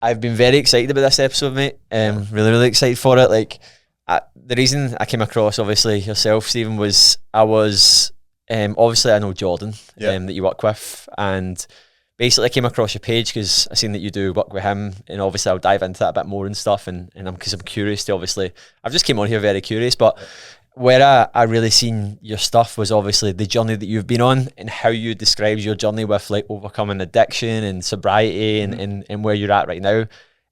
I've been very excited about this episode, mate. Really, really excited for it. Like, the reason I came across, obviously, yourself, Stephen, was I was obviously I know Jordan that you work with, and basically I came across your page because I seen that you do work with him, and obviously I'll dive into that a bit more and stuff, and I'm curious to, obviously, I've just came on here very curious, but where I really seen your stuff was obviously the journey that you've been on and how you described your journey with like overcoming addiction and sobriety and where you're at right now.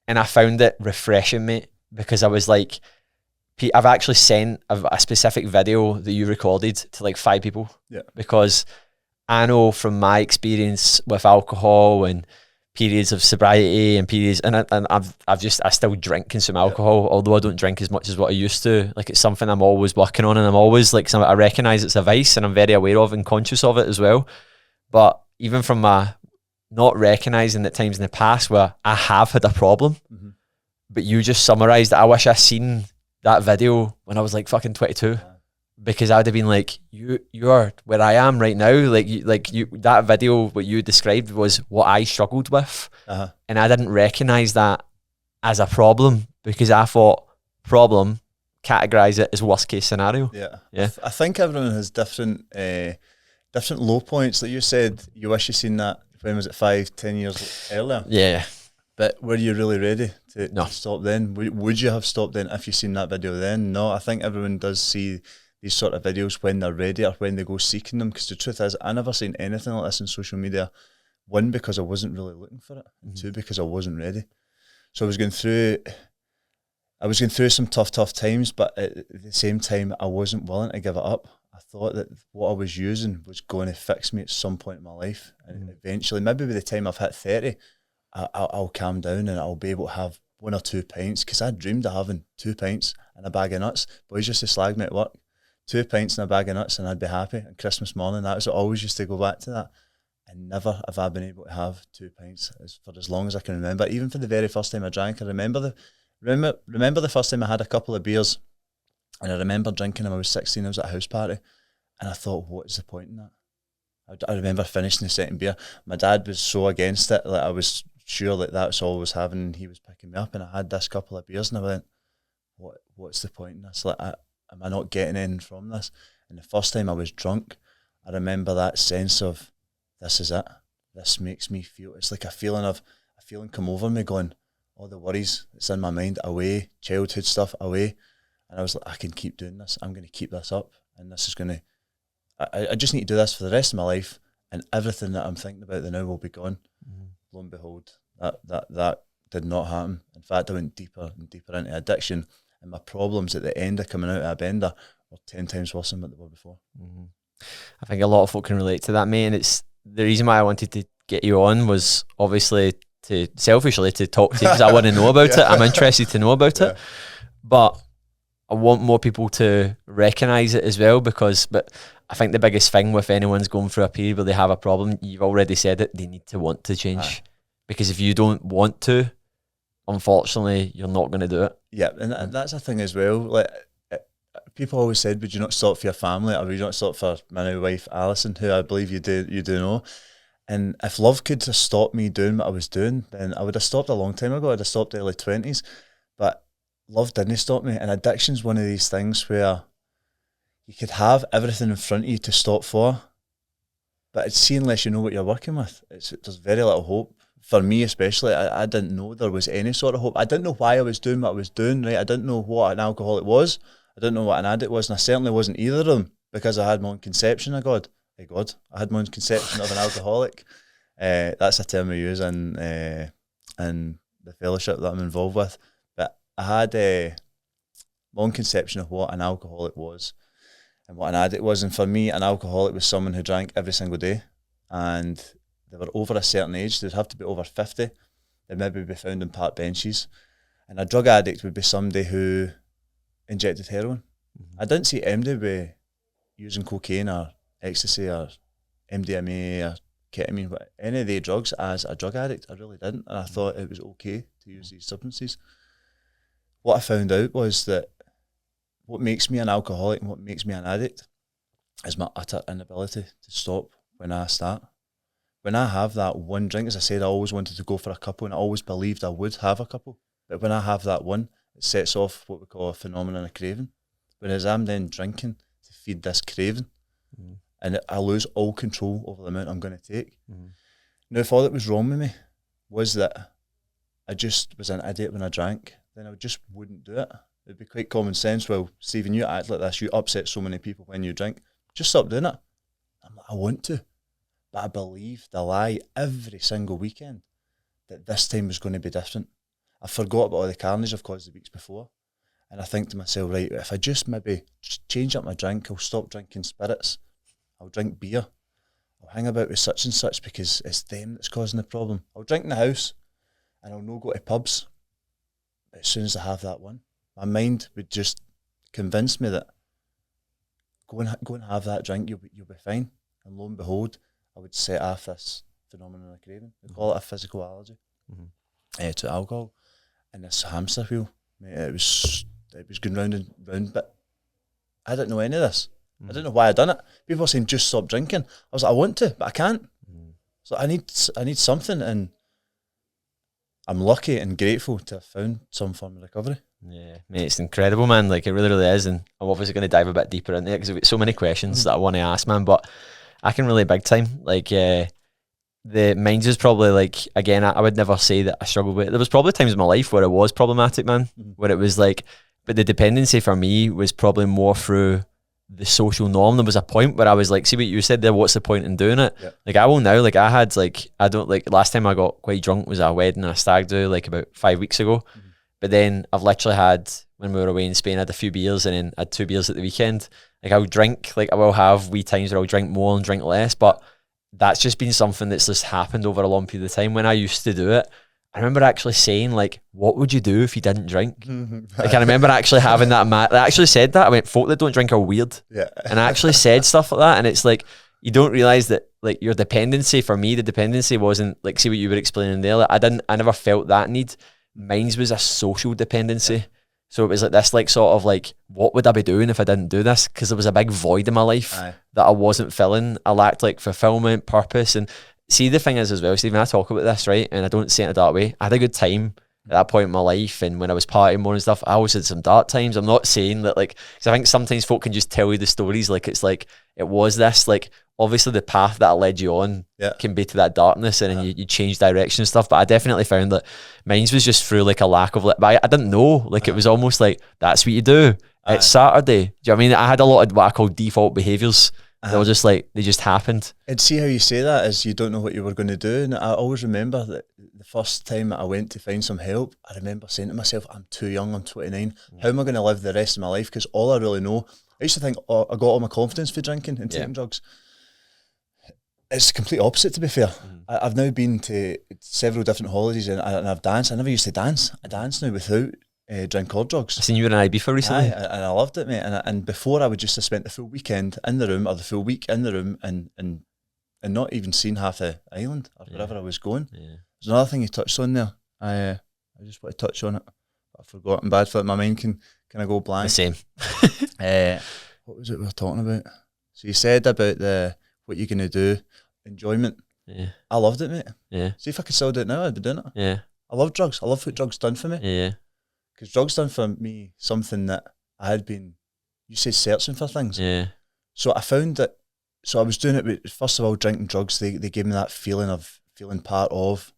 And I found it refreshing, mate, because I was like, I've actually sent a specific video that you recorded to like 5 people. Yeah. Because I know from my experience with alcohol and periods of sobriety and periods, and I still drink, consume alcohol, although I don't drink as much as what I used to. Like, it's something I'm always working on, and I'm always like, I recognize it's a vice, and I'm very aware of and conscious of it as well. But even from my not recognizing at times in the past where I have had a problem, but you just summarized it. I wish I seen that video when I was like fucking 22. Because I'd have been like, you're where I am right now. Like you, that video, what you described was what I struggled with. And I didn't recognize that as a problem because I thought categorize it as worst case scenario. Yeah. I think everyone has different low points. Like you said, you wish you seen that when was it 5-10 years earlier? Yeah. But were you really ready to stop then? Would you have stopped then if you seen that video then? No, I think everyone does see these sort of videos when they're ready or when they go seeking them, because the truth is I never seen anything like this on social media. 1, because I wasn't really looking for it, and 2, because I wasn't ready. So I was going through some tough times, but at the same time I wasn't willing to give it up. I thought that what I was using was going to fix me at some point in my life, and eventually, maybe by the time I've hit 30, I'll calm down and I'll be able to have 1 or 2 pints, because I dreamed of having 2 pints and a bag of nuts. Boys used to slag me at work. 2 pints and a bag of nuts and I'd be happy. And Christmas morning, that was, I always used to go back to that. And never have I been able to have 2 pints for as long as I can remember. Even for the very first time I drank, I remember the first time I had a couple of beers, and I remember drinking them. I was 16, I was at a house party, and I thought, what is the point in that? I remember finishing the second beer. My dad was so against it, like I was sure that that's all I was having, and he was picking me up, and I had this couple of beers, and I went, what's the point in this? Like, am I not getting in from this? And the first time I was drunk, I remember that sense of, this is it. This makes me feel, it's like a feeling come over me, going, all the worries that's in my mind away, childhood stuff away. And I was like, I can keep doing this. I'm going to keep this up. And this is going to, I just need to do this for the rest of my life. And everything that I'm thinking about now will be gone. Lo and behold, that did not happen. In fact, I went deeper and deeper into addiction. And my problems at the end of coming out of a bender were 10 times worse than what they were before. I think a lot of folk can relate to that, mate. And it's the reason why I wanted to get you on was obviously selfishly to talk to you, because I want to know about it. I'm interested to know about it. But I want more people to recognise it as well, but I think the biggest thing with anyone's going through a period where they have a problem, you've already said it, they need to want to change. Because if you don't want to, unfortunately, you're not going to do it. Yeah, and that's a thing as well. Like, people always said, would you not stop for your family, or would you not stop for my new wife, Alison, who I believe you do know. And if love could have stopped me doing what I was doing, then I would have stopped a long time ago. I'd have stopped early 20s. But love didn't stop me. And addiction's one of these things where you could have everything in front of you to stop for, but it's see, unless you know what you're working with, there's very little hope. For me especially, I didn't know there was any sort of hope. I didn't know why I was doing what I was doing, right? I didn't know what an alcoholic was. I didn't know what an addict was, and I certainly wasn't either of them, because I had my own conception of God. I had my own conception of an alcoholic. That's a term we use in the fellowship that I'm involved with. But I had my own conception of what an alcoholic was and what an addict was. And for me, an alcoholic was someone who drank every single day, and they were over a certain age. They'd have to be over 50. They'd maybe be found in park benches. And a drug addict would be somebody who injected heroin. I didn't see anybody using cocaine or ecstasy or MDMA or ketamine, but any of the drugs as a drug addict. I really didn't, and I thought it was okay to use these substances. What I found out was that what makes me an alcoholic and what makes me an addict is my utter inability to stop when I start. when I have that one drink, as I said, I always wanted to go for a couple, and I always believed I would have a couple. But when I have that one, it sets off what we call a phenomenon of craving. Whereas I'm then drinking to feed this craving, and I lose all control over the amount I'm going to take. Now, if all that was wrong with me was that I just was an idiot when I drank, then I just wouldn't do it. It'd be quite common sense. Well, Stephen, you act like this. You upset so many people when you drink. Just stop doing it. I'm like, I want to. But I believed the lie every single weekend that this time was going to be different. I forgot about all the carnage I've caused the weeks before. And I think to myself, right, if I just maybe just change up my drink, I'll stop drinking spirits. I'll drink beer. I'll hang about with such and such because it's them that's causing the problem. I'll drink in the house and I'll no go to pubs. But as soon as I have that one, my mind would just convince me that go and have that drink, you'll be fine. And lo and behold, I would set off this phenomenon of craving. We call it a physical allergy to alcohol. And this hamster wheel, mate, it was going round and round, but I didn't know any of this. I didn't know why I'd done it. People were saying, just stop drinking. I was like, I want to, but I can't. So I need something, and I'm lucky and grateful to have found some form of recovery. Yeah, mate, it's incredible, man. Like, it really, really is. And I'm obviously going to dive a bit deeper into it because we've got so many questions that I want to ask, man. But I can relate big time. Like, the mine's is probably like, again, I would never say that I struggled with it. There was probably times in my life where it was problematic, man, where it was like, but the dependency for me was probably more through the social norm. There was a point where I was like, see what you said there, what's the point in doing it? Yep. Like, I will now, like, I had like, I don't like, last time I got quite drunk was at a wedding and a stag do like about 5 weeks ago. But then I've literally had, when we were away in Spain, I had a few beers and then I had 2 beers at the weekend. Like, I would drink, like, I will have wee times where I'll drink more and drink less, but that's just been something that's just happened over a long period of time. When I used to do it, I remember actually saying, like, what would you do if you didn't drink? Like, I remember actually having that, I actually said that. I went, folk that don't drink are weird. Yeah. And I actually said stuff like that. And it's like, you don't realise that, like, your dependency, for me, the dependency wasn't, like, see what you were explaining there. Like, I never felt that need. Mine was a social dependency. Yeah. So it was like this, like, sort of like, what would I be doing if I didn't do this? Because there was a big void in my life that I wasn't filling. I lacked, like, fulfillment, purpose. And see, the thing is as well, Stephen, I talk about this, right? And I don't say it in a dark way. I had a good time at that point in my life. And when I was partying more and stuff, I always had some dark times. I'm not saying that, like, because I think sometimes folk can just tell you the stories. Like, it's like, it was this, like, obviously the path that led you on can be to that darkness, and then you change direction and stuff. But I definitely found that mine was just through, like, a lack of, like, but I didn't know, like, it was almost like, that's what you do. It's Saturday. Do you know what I mean? I had a lot of what I call default behaviours. They were just like, they just happened. And see how you say that is you don't know what you were going to do. And I always remember that the first time that I went to find some help, I remember saying to myself, I'm too young, I'm 29. How am I going to live the rest of my life? Because all I really know, I used to think, I got all my confidence for drinking and taking drugs. It's the complete opposite, to be fair. I've now been to several different holidays and I've danced. I never used to dance. I dance now without drink or drugs. I seen you in an Ibiza recently. And I loved it, mate. And before I would just have spent the full weekend in the room or the full week in the room and not even seen half the island or wherever I was going. Yeah. There's another thing you touched on there. I just want to touch on it. I've forgotten. Bad for it. My mind can kind of go blank. The same. What was it we were talking about? So you said about what you're going to do, enjoyment. Yeah. I loved it, mate. Yeah. See, if I could still do it now, I'd be doing it. Yeah. I love drugs. I love what drugs done for me. Yeah. Because drugs done for me something that I had been, you say, searching for things. Yeah. So I found that, so I was doing it with, first of all, drinking drugs, they gave me that feeling of feeling part of.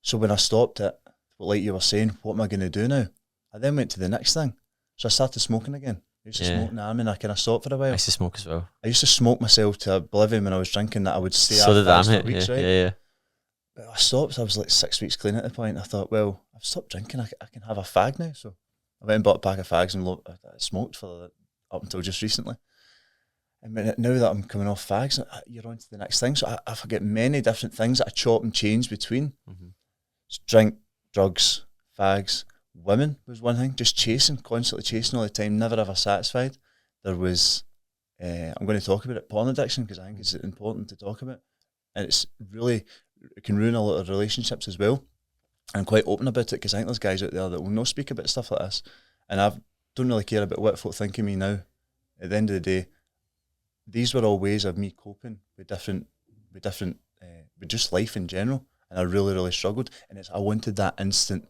So when I stopped it, like you were saying, what am I going to do now? I then went to the next thing. So I started smoking again. I used to smoke in the army and I kind of stopped for a while. I used to smoke as well. I used to smoke myself to oblivion when I was drinking, that I would stay so out for weeks, right? Yeah. But I stopped, I was like 6 weeks clean at the point. I thought, well, I've stopped drinking, I can have a fag now. So I went and bought a pack of fags and I smoked for up until just recently. And now that I'm coming off fags, you're on to the next thing. So I forget many different things that I chop and change between. So drink, drugs, fags, women was one thing. Just chasing, constantly chasing all the time, never ever satisfied. There was, I'm going to talk about it, porn addiction, because I think it's important to talk about. And it's really, it can ruin a lot of relationships as well. And I'm quite open about it because I think there's guys out there that will not speak about stuff like this. And I don't really care about what folk think of me now. At the end of the day, these were all ways of me coping with different but just life in general. And I really, really struggled. And I wanted that instant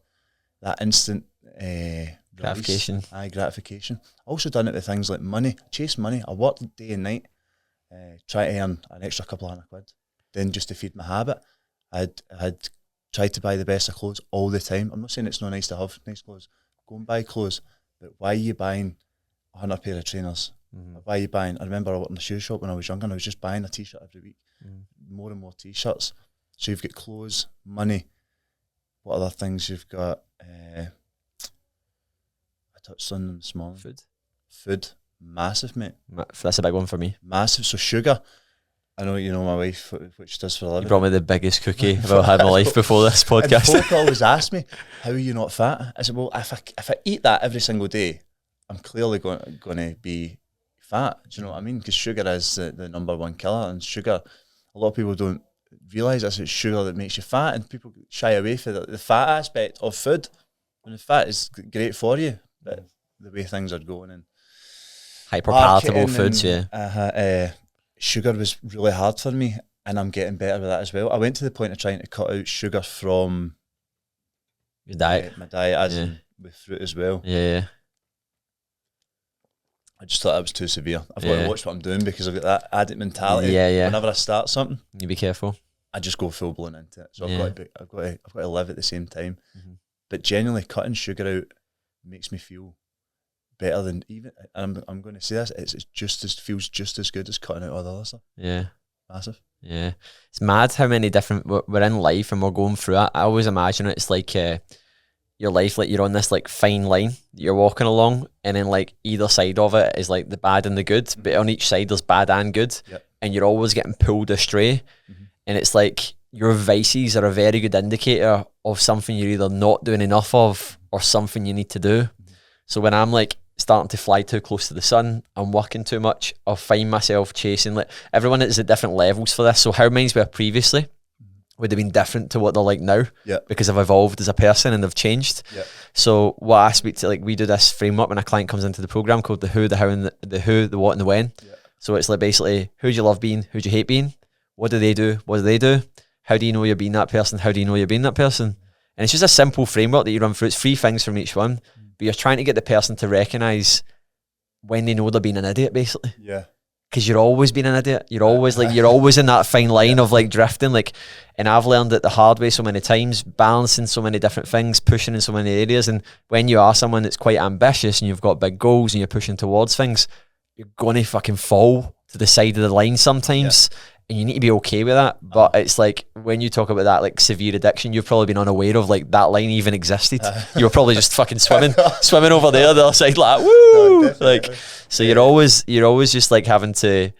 gratification. Gratification. I also done it with things like money. I chased money. I worked day and night, try to earn an extra couple of £100. Then just to feed my habit, I had tried to buy the best of clothes all the time. I'm not saying it's not nice to have nice clothes. Go and buy clothes. But why are you buying 100 pair of trainers? Why are you buying? I remember I worked in the shoe shop when I was younger and I was just buying a t-shirt every week. More and more t-shirts. So you've got clothes, money. What other things you've got? I touched on them this morning. Food. Massive, mate. That's a big one for me. Massive. So sugar. I know you know my wife, what she does for a living. You brought me the biggest cookie I've ever had in my life before this podcast. And folk always ask me, how are you not fat? I said, well, if I eat that every single day, I'm clearly going to be fat. Do you know what I mean? Because sugar is the number one killer. And sugar, a lot of people don't realise it's sugar that makes you fat. And people shy away from the fat aspect of food. And the fat is great for you. But the way things are going and hyper-palatable foods, sugar was really hard for me, and I'm getting better with that as well. I went to the point of trying to cut out sugar from your diet, my diet, as in with fruit as well. Yeah. I just thought that was too severe. I've got to watch what I'm doing because I've got that addict mentality. Yeah. Whenever I start something, you be careful. I just go full blown into it. So I've got to live at the same time. But genuinely, cutting sugar out makes me feel better than even, and I'm going to say this, feels just as good as cutting out all the other stuff. Yeah. Massive. Yeah. It's mad how many different, we're in life and we're going through it. I always imagine it's like your life, like you're on this like fine line that you're walking along, and then like either side of it is like the bad and the good, but on each side there's bad and good, and you're always getting pulled astray. And it's like your vices are a very good indicator of something you're either not doing enough of or something you need to do. So when I'm like starting to fly too close to the sun, I'm working too much, I'll find myself chasing, like everyone is at different levels for this. So how mines were previously would have been different to what they're like now, because I've evolved as a person and they've changed. So what I speak to, like we do this framework when a client comes into the program called the who, the how, and the who, the what, and the when. So it's like basically who do you love being, who do you hate being, what do they do, what do they do, how do you know you're being that person, how do you know you're being that person. And it's just a simple framework that you run through. It's 3 things from each one, but you're trying to get the person to recognise when they know they're being an idiot, basically. Because you're always being an idiot. You're always like, you're always in that fine line of like drifting. Like, and I've learned it the hard way so many times, balancing so many different things, pushing in so many areas. And when you are someone that's quite ambitious and you've got big goals and you're pushing towards things, you're going to fucking fall to the side of the line sometimes. And you need to be okay with that. But it's like, when you talk about that like severe addiction, you've probably been unaware of like that line even existed. You were probably just fucking swimming over there, the other side, like, woo! No, like, so you're always just like having to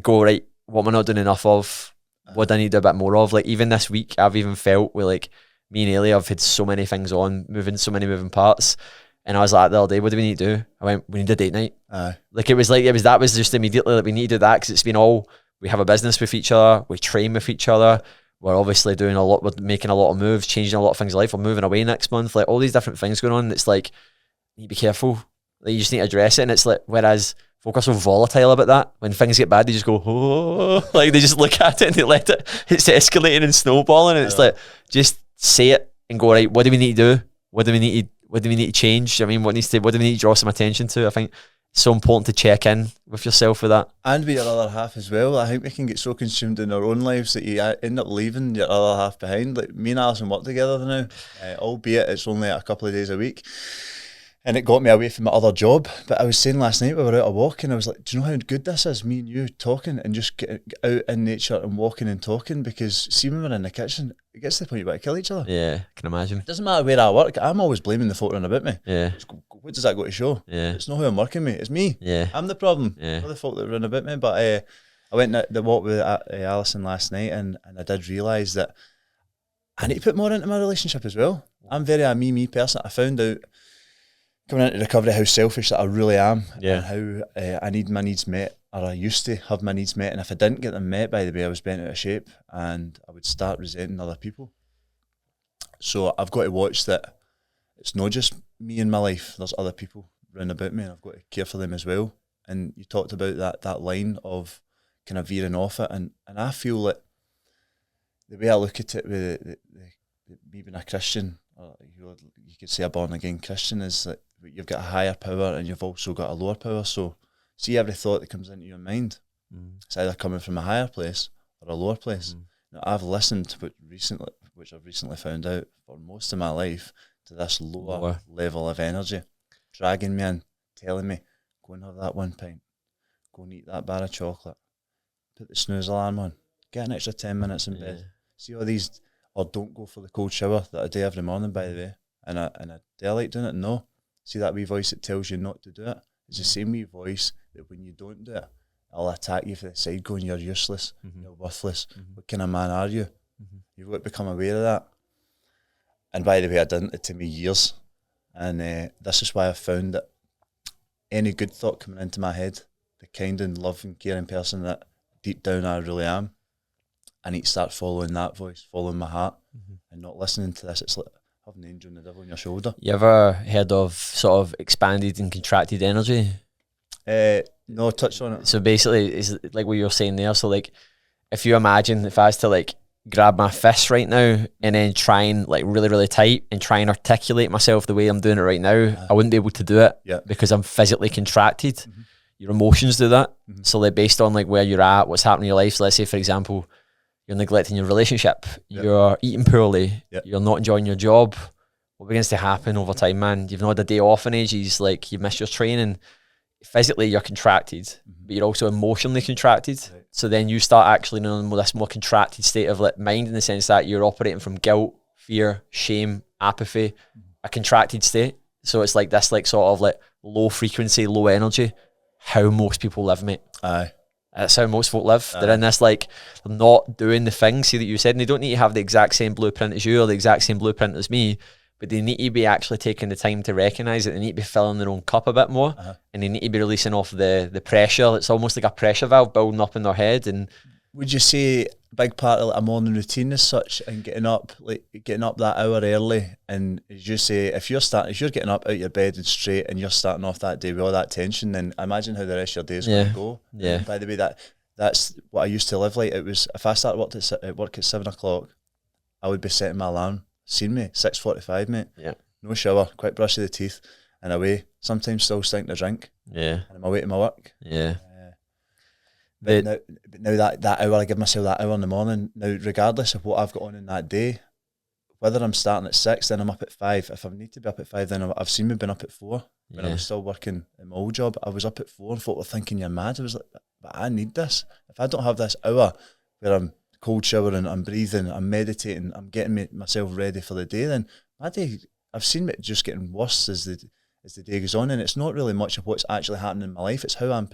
go, right, what am I not doing enough of? What do I need to do a bit more of? Like even this week, I've even felt with like me and Ellie, I've had so many things on, so many moving parts. And I was like the other day, what do we need to do? I went, we need a date night. Like it was just immediately like we need to do that, because it's been all, we have a business with each other, we train with each other, we're obviously doing a lot, we're making a lot of moves, changing a lot of things in life, we're moving away next month, like all these different things going on. It's like, you need to be careful, like you just need to address it. And it's like, whereas folk are so volatile about that, when things get bad they just go, oh, like they just look at it and they let it, it's escalating and snowballing. And it's like, just say it and go, right, what do we need to do? What do we need to change? I mean, what do we need to draw some attention to? I think it's so important to check in with yourself with that. And with your other half as well. I think we can get so consumed in our own lives that you end up leaving your other half behind. Like me and Alison work together now, albeit it's only a couple of days a week. And it got me away from my other job. But I was saying last night, we were out a walk, and I was like, do you know how good this is, me and you talking and just get out in nature and walking and talking? Because see, when we're in the kitchen, it gets to the point you want to kill each other. Yeah, I can imagine. It doesn't matter where I work. I'm always blaming the folk around about me. Yeah. What does that go to show? Yeah. It's not who I'm working with, it's me. Yeah. I'm the problem. Yeah. Not the folk that run about me. But I went the walk with Alison last night, and I did realise that I need to put more into my relationship as well. I'm very a me person. I found out coming into recovery how selfish that I really am, and how I need my needs met, or I used to have my needs met, and if I didn't get them met, by the way, I was bent out of shape and I would start resenting other people. So I've got to watch that it's not just me in my life, there's other people round about me, and I've got to care for them as well. And you talked about that line of kind of veering off it, and I feel that the way I look at it with me being a Christian, or you could say a born again Christian, is that you've got a higher power and you've also got a lower power. So see, every thought that comes into your mind, it's either coming from a higher place or a lower place. Now, I've listened to which I've recently found out for most of my life, to this lower level of energy, dragging me in, telling me, go and have that 1 pint, go and eat that bar of chocolate, put the snooze alarm on, get an extra 10 minutes in bed. See all these, or don't go for the cold shower that I do every morning, by the way, and I do I like doing it? No. See that wee voice that tells you not to do it? It's the same wee voice that when you don't do it, it'll attack you from the side going, you're useless, you're worthless, what kind of man are you? You've got to become aware of that. And by the way, I didn't. It took me years. And this is why I found that any good thought coming into my head, the kind and loving, caring person that deep down I really am, I need to start following that voice, following my heart, and not listening to this. It's like having an angel and the devil on your shoulder. You ever heard of sort of expanded and contracted energy? No, touch on it. So basically, it's like what you're saying there. So like, if you imagine if I was to like grab my fist right now and then try and like really, really tight and try and articulate myself the way I'm doing it right now, I wouldn't be able to do it because I'm physically contracted. Your emotions do that. So like based on like where you're at, what's happening in your life. So let's say, for example, you're neglecting your relationship, you're eating poorly, you're not enjoying your job. What begins to happen over time, man? You've not had a day off in ages, like you've missed your training. Physically you're contracted, but you're also emotionally contracted. So then you start actually in this more contracted state of like mind, in the sense that you're operating from guilt, fear, shame, apathy, a contracted state. So it's like this like sort of like low frequency, low energy, how most people live, mate. Aye. That's how most folk live. They're in this like, they're not doing the things, see, that you said, and they don't need to have the exact same blueprint as you or the exact same blueprint as me, but they need to be actually taking the time to recognise it. They need to be filling their own cup a bit more, and they need to be releasing off the pressure. It's almost like a pressure valve building up in their head. And would you say a big part of like a morning routine as such, and getting up that hour early, and as you say, if you're getting up out of your bed and straight, and you're starting off that day with all that tension, then imagine how the rest of your day is going to go. Yeah. And by the way, that's what I used to live like. It was, if I started work at 7 o'clock, I would be setting my alarm. Seen me 6:45, mate. Yeah. No shower, quick brush of the teeth, and away. Sometimes still stinking to drink. Yeah. And I'm away to my work. Yeah. But now that hour, I give myself that hour in the morning. Now, regardless of what I've got on in that day, whether I'm starting at 6, then I'm up at 5. If I need to be up at 5, then I've seen me been up at 4. When I was still working in my old job, I was up at 4, and folk were thinking, you're mad. I was like, but I need this. If I don't have this hour where I'm cold showering, I'm breathing, I'm meditating, I'm getting myself ready for the day, then my day, I've seen it just getting worse as the day goes on, and it's not really much of what's actually happening in my life, it's how I'm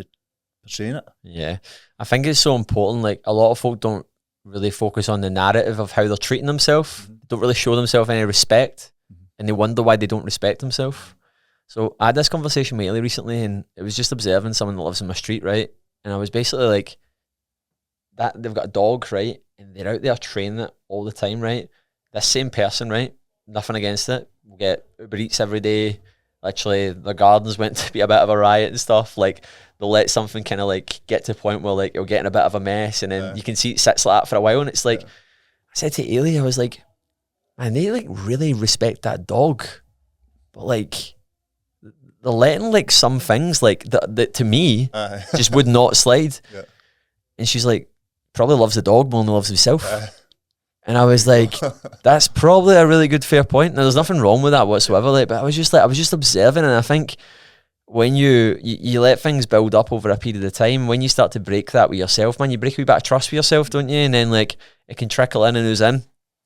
portraying it. Yeah, I think it's so important. Like, a lot of folk don't really focus on the narrative of how they're treating themselves, don't really show themselves any respect, and they wonder why they don't respect themselves. So I had this conversation with Ailey recently, and it was just observing someone that lives in my street, right? And I was basically like, that they've got a dog, right, and they're out there training it all the time, right? This same person, right, nothing against it, will get Uber Eats every day. Literally, their garden's went to be a bit of a riot and stuff. Like, they'll let something kind of like get to a point where like it'll get in a bit of a mess, and then you can see it sits like that for a while, and it's like, I said to Ailey, I was like, man, they like really respect that dog, but like they're letting like some things like that to me just would not slide. And she's like, probably loves the dog more than he loves himself. And I was like, that's probably a really good fair point. Now, there's nothing wrong with that whatsoever. Like, but I was just observing, and I think when you let things build up over a period of time, when you start to break that with yourself, man, you break a wee bit of trust with yourself, don't you? And then like it can trickle in and ooze in.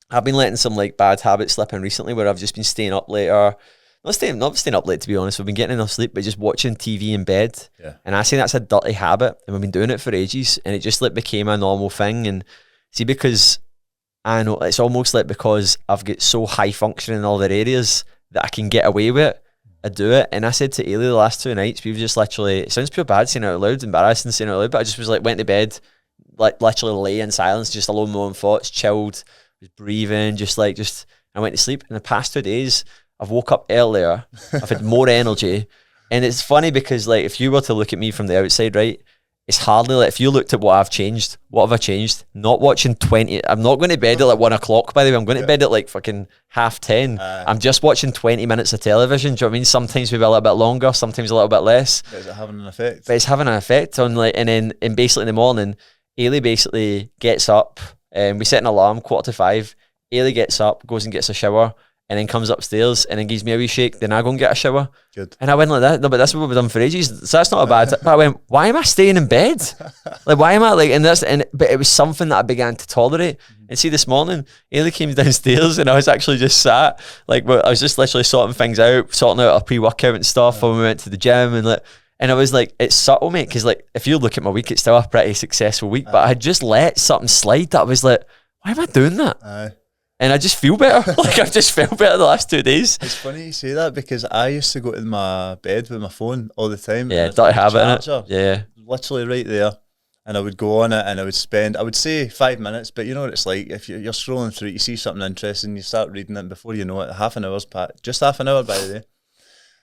I've been letting some like bad habits slip in recently, where I've just been staying up later. Not staying up late, to be honest. We've been getting enough sleep, but just watching TV in bed. And I say that's a dirty habit, and we've been doing it for ages, and it just like became a normal thing. And see, because I know it's almost like because I've got so high functioning in all their areas that I can get away with it, I do it. And I said to Ailey the last 2 nights, we've just literally, it sounds pure bad saying it out loud, embarrassing saying it out loud, but I just was like, went to bed, like literally lay in silence, just alone with my own thoughts, chilled, was breathing, I went to sleep. In the past 2 days, I've woke up earlier, I've had more energy. And it's funny because like if you were to look at me from the outside, right, it's hardly like, if you looked at what I've changed, what have I changed? Not watching 20. I'm not going to bed at like 1 o'clock, by the way. I'm going to bed at like fucking 10:30. I'm just watching 20 minutes of television. Do you know what I mean? Sometimes maybe a little bit longer, sometimes a little bit less. But is it having an effect? But it's having an effect on like, and basically in the morning, Ailey basically gets up, and we set an alarm 4:45. Ailey gets up, goes and gets a shower, and then comes upstairs and then gives me a wee shake. Then I go and get a shower. Good. And I went like that. No, but that's what we've done for ages. So that's not a bad. But I went, why am I staying in bed? Like, why am I like? But it was something that I began to tolerate. And see, this morning, Ailey came downstairs, and I was actually just sat like, I was just literally sorting things out, sorting out our pre-workout and stuff when we went to the gym, and I was like, it's subtle, mate, because like if you look at my week, it's still a pretty successful week. But I had just let something slide that I was like, why am I doing that? And I just feel better. Like, I've just felt better the last 2 days. It's funny you say that, because I used to go to my bed with my phone all the time. Yeah, dirty habit, innit? Yeah. Literally right there. And I would go on it, and I would say 5 minutes, but you know what it's like. If you're scrolling through it, you see something interesting, you start reading it, and before you know it, half an hour's passed. Just half an hour, by the way.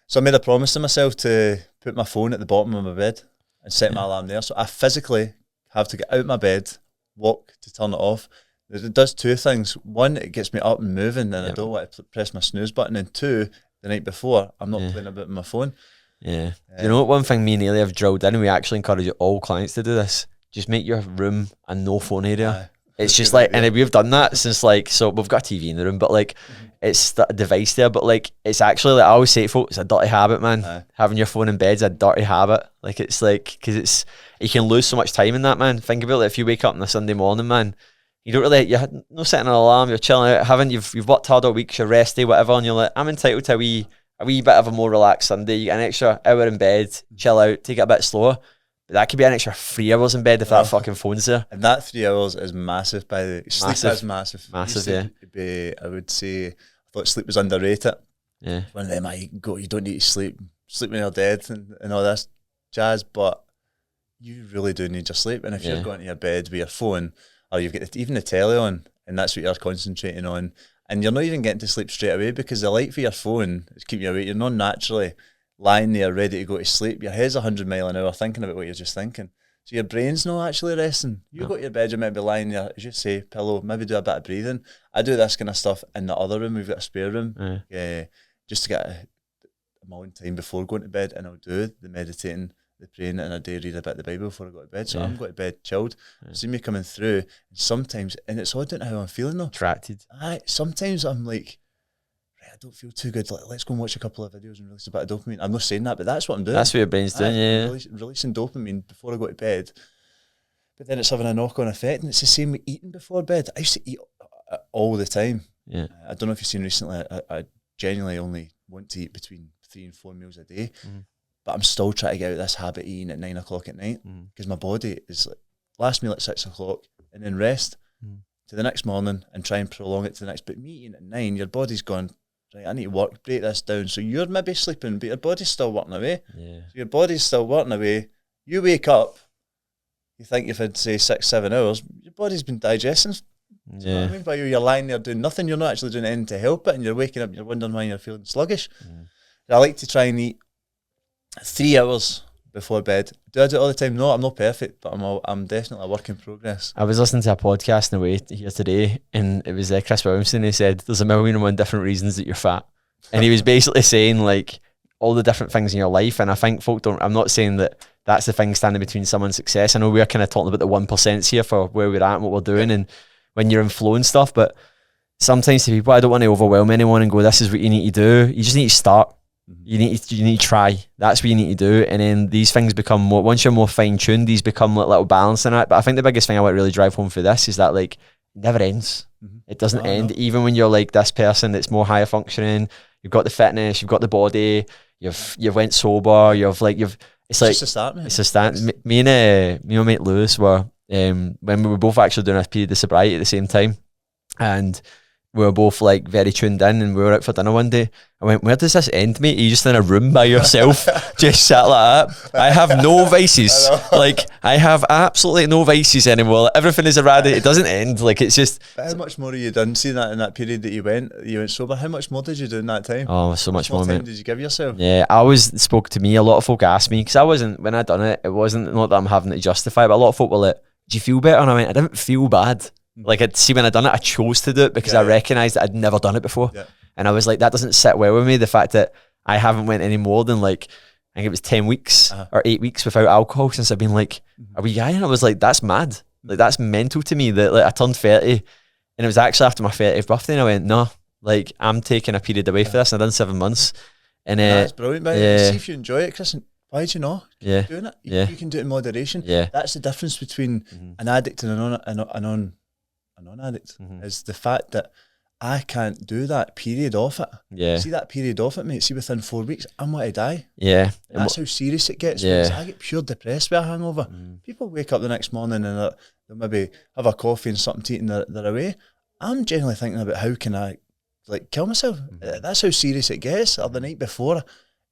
So I made a promise to myself to put my phone at the bottom of my bed and set my alarm there. So I physically have to get out of my bed, walk to turn it off. It does 2 things. One, it gets me up and moving, and I don't want to press my snooze button. And 2, the night before, I'm not playing about with my phone. Yeah. You know what, one thing me and Ailey have drilled in, and we actually encourage all clients to do this, just make your room a no phone area. It's just like, and we've done that since like, so we've got a TV in the room, but like, it's a device there, but like, it's actually like, I always say to folks, it's a dirty habit, man. Having your phone in bed's a dirty habit. Like, it's like, because you can lose so much time in that, man. Think about it, if you wake up on a Sunday morning, man, you don't really, you're no setting an alarm, you're chilling out, you've worked hard all week, you're resty, whatever, and you're like, I'm entitled to a wee bit of a more relaxed Sunday. You get an extra hour in bed, chill out, take it a bit slower. But that could be an extra 3 hours in bed if that fucking phone's there. And that 3 hours is massive, by the way. Sleep is massive. Massive, yeah. I would say, I thought sleep was underrated. Yeah. One of them, you don't need to sleep when you're dead and all this jazz, but you really do need your sleep. And if you're going to your bed with your phone, or you've got even the telly on, and that's what you're concentrating on, and you're not even getting to sleep straight away, because the light for your phone is keeping you awake. You're not naturally lying there ready to go to sleep. Your head's 100 miles an hour thinking about what you're just thinking. So your brain's not actually resting. You go to your bed, you might be lying there, as you say, pillow, maybe do a bit of breathing. I do this kind of stuff in the other room. We've got a spare room, just to get my own time before going to bed, and I'll do the meditating, the praying, and I do read a bit of the Bible before I go to bed. So I'm going to bed chilled. See me coming through, and sometimes, and it's all down to how I'm feeling though. Attracted. Sometimes I'm like, I don't feel too good. Let's go and watch a couple of videos and release a bit of dopamine. I'm not saying that, but that's what I'm doing. That's what your brain's doing, releasing dopamine before I go to bed. But then it's having a knock-on effect, and it's the same with eating before bed. I used to eat all the time. Yeah. I don't know if you've seen recently, I genuinely only want to eat between 3 and 4 meals a day. But I'm still trying to get out of this habit of eating at 9 o'clock at night, because my body is like, last meal at 6 o'clock, and then rest to the next morning and try and prolong it to the next. But me eating at 9, your body's gone, right, I need to break this down. So you're maybe sleeping, but your body's still working away. Yeah. So your body's still working away. You wake up, you think you've had, say, 6-7 hours, your body's been digesting. You know what I mean? While you're lying there doing nothing, you're not actually doing anything to help it, and you're waking up, you're wondering why you're feeling sluggish. I like to try and eat 3 hours before bed. Do I do it all the time? No, I'm not perfect, but I'm definitely a work in progress. I was listening to a podcast on the way here today, and it was Chris Williamson. He said there's 1,000,001 different reasons that you're fat, and he was basically saying like all the different things in your life. And I think folk don't. I'm not saying that that's the thing standing between someone's success. I know we're kind of talking about the 1% here for where we're at and what we're doing, and when you're in flow and stuff. But sometimes to people, I don't want to overwhelm anyone and go, "This is what you need to do." You just need to start. You need to try. That's what you need to do, and then these things become more. Once you're more fine tuned, these become like little balance in it. But I think the biggest thing I want to really drive home for this is that like it never ends. It doesn't end. No. Even when you're like this person that's more higher functioning, you've got the fitness, you've got the body, you've went sober, it's like just a start, man. It's a start. Me and my mate Lewis were when we were both actually doing a period of sobriety at the same time, and we were both like very tuned in, and we were out for dinner one day. I went, where does this end, mate? Are you just in a room by yourself, just sat like that? I have no vices. Like, I have absolutely no vices anymore. Everything is eradicated. It doesn't end. Like, it's just. But how much more have you done? See that in that period that you went sober. How much more did you do in that time? Oh, so much more, time mate. did you give yourself? Yeah, I always spoke to me. A lot of folk asked me, because I wasn't, when I done it, it wasn't, not that I'm having to justify, but a lot of folk were like, do you feel better? And I went, I didn't feel bad. Like, I'd see when I done it, I chose to do it because I recognised that I'd never done it before. Yeah. And I was like, that doesn't sit well with me. The fact that I haven't went any more than like, I think it was 10 weeks or 8 weeks without alcohol since I've been like a wee guy. And I was like, that's mad. Like, that's mental to me that like I turned 30 and it was actually after my 30th birthday. And I went, no, like I'm taking a period away for this. And I done 7 months. And that's brilliant, man. See if you enjoy it, Kristian. Why do you not? Keep doing it. You can do it in moderation. Yeah. That's the difference between an addict and a non-addict is the fact that I can't do that period off it. Yeah. See that period off it, mate. See, within 4 weeks, I want to die. Yeah. And that's how serious it gets. Yeah. I get pure depressed with a hangover. People wake up the next morning and they'll maybe have a coffee and something to eat and they're away. I'm generally thinking about how can I like kill myself. That's how serious it gets. Or the night before,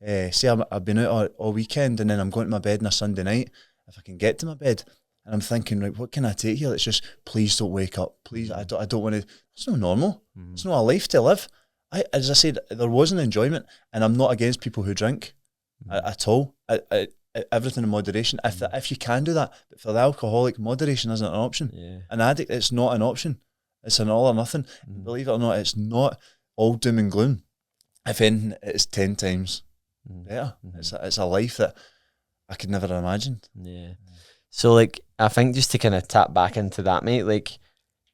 say I've been out all weekend and then I'm going to my bed on a Sunday night. If I can get to my bed, and I'm thinking, right, what can I take here? It's just, please don't wake up. Please, I don't want to. It's not normal. It's not a life to live. As I said, there was an enjoyment, and I'm not against people who drink at all. Everything in moderation. If you can do that, but for the alcoholic, moderation isn't an option. Yeah. An addict, it's not an option. It's an all or nothing. Believe it or not, it's not all doom and gloom. If anything, it's 10 times better. It's a life that I could never have imagined. Yeah. So, like, I think just to kind of tap back into that, mate, like,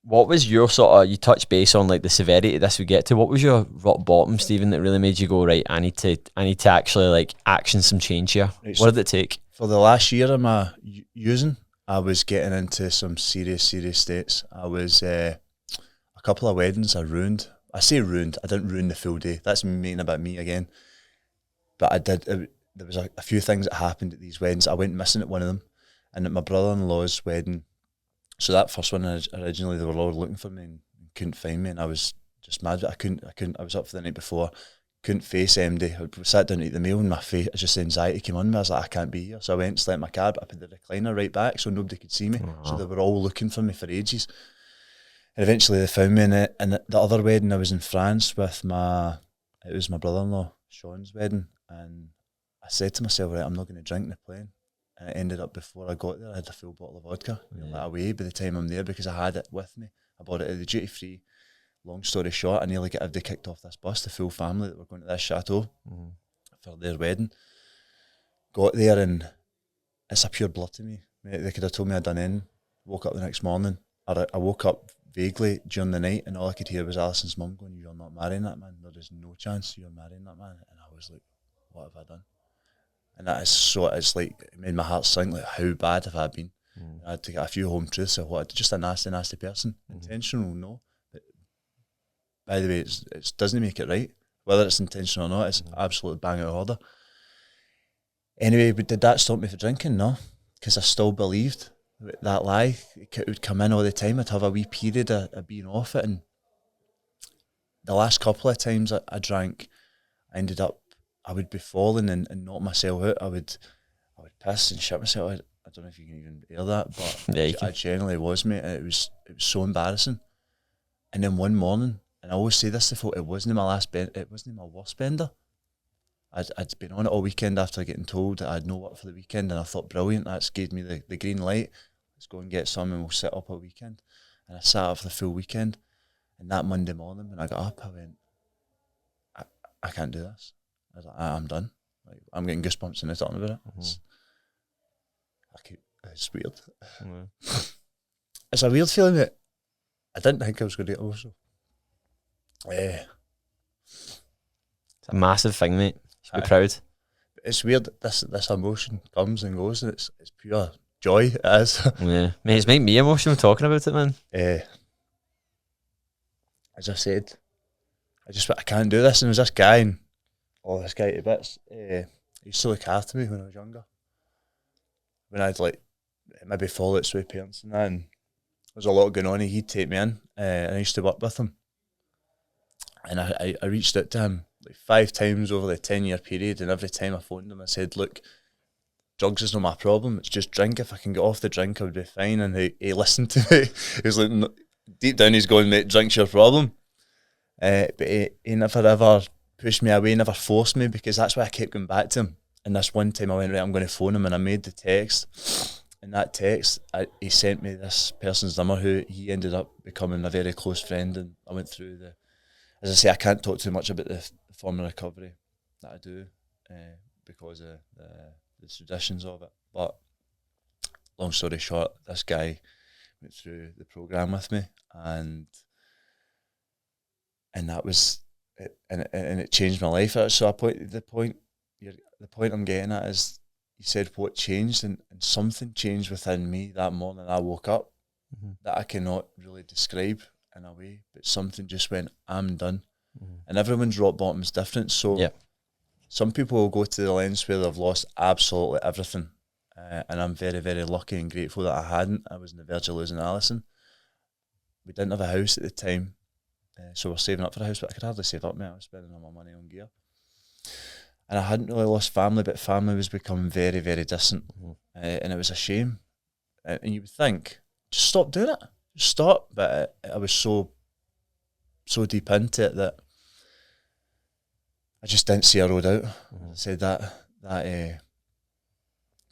what was your sort of, you touched base on, like, the severity this would get to. What was your rock bottom, Stephen, that really made you go, right, I need to actually, like, action some change here? Right, what did it take? For the last year of my using, I was getting into some serious states. I was, a couple of weddings I ruined. I say ruined, I didn't ruin the full day. That's making about me again. But I did, there was a few things that happened at these weddings. I went missing at one of them. And at my brother-in-law's wedding, so that first one originally they were all looking for me and couldn't find me, and I was just mad. I couldn't. I was up for the night before, couldn't face MD. I sat down to eat the meal, and my face, just anxiety came on me. I was like, I can't be here. So I went and slept in my car, but I put the recliner right back so nobody could see me. So they were all looking for me for ages. And eventually they found me. And the other wedding, I was in France with it was my brother-in-law Sean's wedding, and I said to myself, right, I'm not going to drink in the plane. And it ended up before I got there, I had a full bottle of vodka away by the time I'm there because I had it with me. I bought it at the duty free. Long story short, I nearly got everybody kicked off this bus, the full family that were going to this chateau for their wedding. Got there and it's a pure blur to me. They could have told me I'd done anything. Woke up the next morning. I woke up vaguely during the night and all I could hear was Alison's mum going, "You're not marrying that man. There is no chance you're marrying that man." And I was like, what have I done? And that is so, it's like, it made my heart sink, like, how bad have I been? I had to get a few home truths of what, just a nasty person. Intentional, no. But by the way, it doesn't make it right. Whether it's intentional or not, it's absolutely bang out of order. Anyway, but did that stop me from drinking? No. Because I still believed that lie. It would come in all the time. I'd have a wee period of being off it. And the last couple of times I drank, I ended up, I would be falling and knock myself out. I would piss and shit myself. I don't know if you can even hear that, but I generally was, mate. And it was so embarrassing. And then one morning, and I always say this to folk, it wasn't my worst bender. I'd been on it all weekend after getting told that I had no work for the weekend, and I thought, brilliant, that's gave me the green light. Let's go and get some and we'll sit up a weekend. And I sat up for the full weekend. And that Monday morning when I got up, I went, I can't do this. I was like, I'm done. Like, I'm getting goosebumps in talking about it. It's weird. It's a weird feeling that I didn't think I was going to get emotional. It's a massive thing, mate. You should be proud. It's weird. This emotion comes and goes, and it's pure joy. It is. Yeah, mate. It's making me emotional talking about it, man. As I said, I can't do this. And there was this guy, and this guy to bits. He used to look after me when I was younger. When I'd like maybe fallouts with parents and that, and there was a lot going on. He'd take me in, and I used to work with him. And I reached out to him like 5 times over the 10-year period, and every time I phoned him, I said, look, drugs is not my problem, it's just drink. If I can get off the drink, I would be fine. And he listened to me. He was like, no, deep down he's going, mate, drink's your problem. But he never ever pushed me away, never forced me, because that's why I kept going back to him. And this one time I went, right, I'm going to phone him, and I made the text. And that text, he sent me this person's number who he ended up becoming a very close friend. And I went through as I say, I can't talk too much about the form of recovery that I do because of the traditions of it. But long story short, this guy went through the program with me, and that was it, and it changed my life. So the point I'm getting at is, you said what changed, and something changed within me that morning. I woke up that I cannot really describe in a way, but something just went, I'm done. And everyone's rock bottom is different. So some people will go to the lens where they've lost absolutely everything. And I'm very, very lucky and grateful that I hadn't. I was on the verge of losing Alison. We didn't have a house at the time, so we're saving up for a house, but I could hardly save up, mate. I was spending all my money on gear. And I hadn't really lost family, but family was becoming very, very distant. And it was a shame. And you would think, just stop doing it. Just stop. But I was so deep into it that I just didn't see a road out. I said that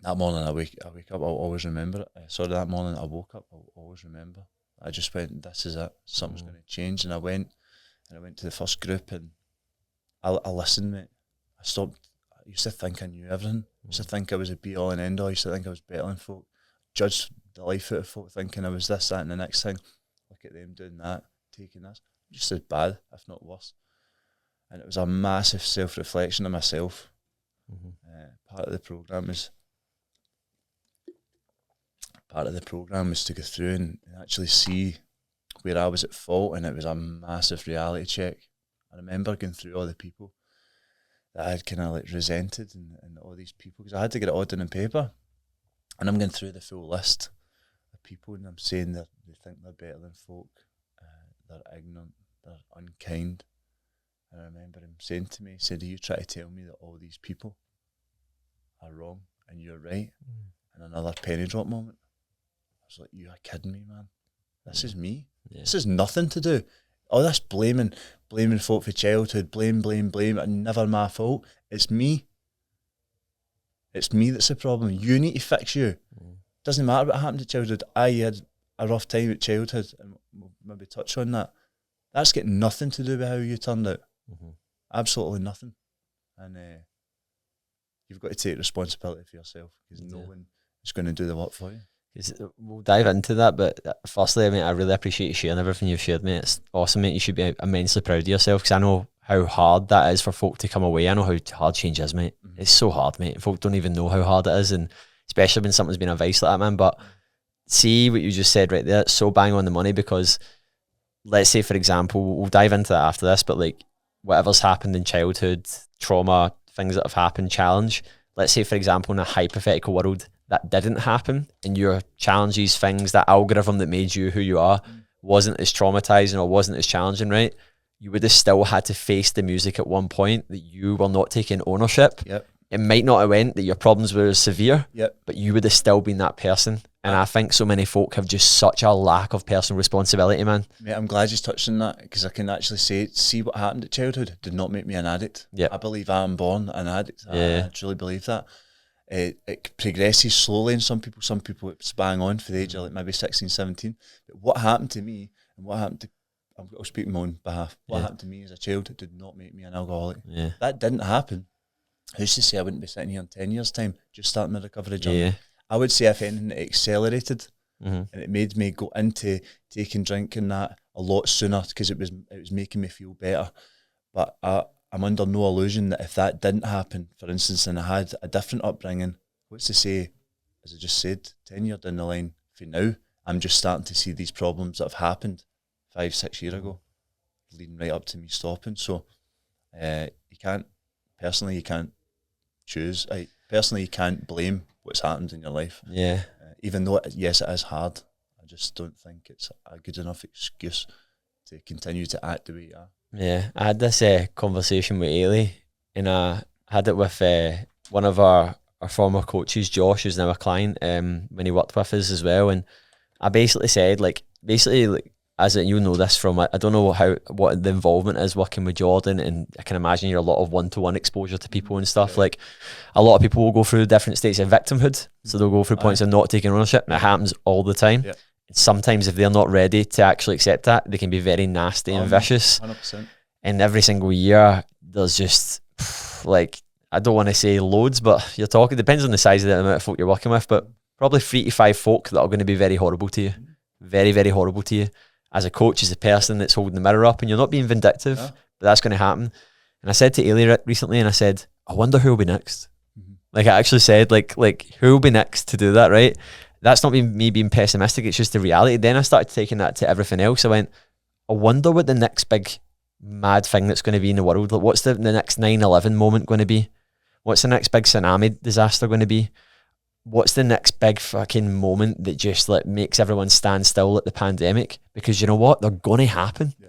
morning I wake up, I'll always remember it. That morning I woke up, I'll always remember. I just went, this is it. Something's going to change. And I went to the first group, and I listened, mate. I stopped. I used to think I knew everything. I used to think I was a be all and end all. I used to think I was better than folk. Judged the life out of folk, thinking I was this, that, and the next thing. Look at them doing that, taking this. Just as bad, if not worse. And it was a massive self-reflection of myself. Part of the program was to go through and actually see where I was at fault, and it was a massive reality check. I remember going through all the people that I had kind of like resented, and all these people, because I had to get it all down on paper. And I'm going through the full list of people, and I'm saying that they think they're better than folk, they're ignorant, they're unkind. And I remember him saying to me, he said, "Are you trying to tell me that all these people are wrong and you're right?" And another penny drop moment. I was like, "You are kidding me, man. This is me. This is nothing to do. All this blaming folk for childhood, blame, and never my fault. It's me. It's me that's the problem. You need to fix you. Doesn't matter what happened to childhood. I had a rough time at childhood, and we'll maybe touch on that. That's got nothing to do with how you turned out. Absolutely nothing. And you've got to take responsibility for yourself, because no one is going to do the work for you. We'll dive into that, but firstly, I mean, I really appreciate you sharing everything you've shared, mate. It's awesome, mate. You should be immensely proud of yourself, because I know how hard that is for folk to come away. I know how hard change is, mate. It's so hard, mate. Folk don't even know how hard it is, and especially when something's been a vice like that, man. But see what you just said right there, it's so bang on the money, because let's say, for example, we'll dive into that after this, but like whatever's happened in childhood, trauma, things that have happened, challenge. Let's say, for example, in a hypothetical world, that didn't happen, and your challenges, things, that algorithm that made you who you are wasn't as traumatizing or wasn't as challenging, right? You would have still had to face the music at one point that you were not taking ownership. It might not have went that your problems were as severe, but you would have still been that person. And I think so many folk have just such a lack of personal responsibility, man. Mate, I'm glad you touched on that, because I can actually see what happened at childhood did not make me an addict. I believe I'm born an addict. I truly believe that. It progresses slowly in some people it's bang on for the age of like maybe 16, 17. But what happened to me, and what happened to, I'll speak on my own behalf, what happened to me as a child did not make me an alcoholic. That didn't happen. Who's to say I wouldn't be sitting here in 10 years' time just starting my recovery journey? I would say, if anything, it accelerated, and it made me go into taking drink and that a lot sooner, because it was making me feel better. But I'm under no illusion that if that didn't happen, for instance, and I had a different upbringing, what's to say, as I just said, 10 years down the line, for now, I'm just starting to see these problems that have happened 5-6 years ago, leading right up to me stopping. So you can't choose. Personally, you can't blame what's happened in your life. Even though, yes, it is hard, I just don't think it's a good enough excuse to continue to act the way you are. Yeah, I had this conversation with Ailey, and I had it with one of our former coaches, Josh, who's now a client, when he worked with us as well. And I basically said, like, as you know this from, I don't know what the involvement is working with Jordan, and I can imagine you're a lot of one-to-one exposure to people and stuff. Like, a lot of people will go through different states of victimhood, so they'll go through points of not taking ownership, and it happens all the time. Yeah. Sometimes if they're not ready to actually accept that, they can be very nasty and vicious. 100%. And every single year, there's just, like, I don't want to say loads, but you're talking, depends on the size of the amount of folk you're working with, but probably 3 to 5 folk that are going to be very horrible to you. Very, very horrible to you. As a coach, as a person that's holding the mirror up, and you're not being vindictive, but that's going to happen. And I said to Ailey recently, and I said, I wonder who will be next. Like, I actually said, like who will be next to do that, right? That's not me being pessimistic, it's just the reality. Then I started taking that to everything else. I went, I wonder what the next big mad thing that's going to be in the world. Like, what's the next 9/11 moment going to be? What's the next big tsunami disaster going to be? What's the next big fucking moment that just like makes everyone stand still at the pandemic? Because you know what? They're going to happen. Yeah.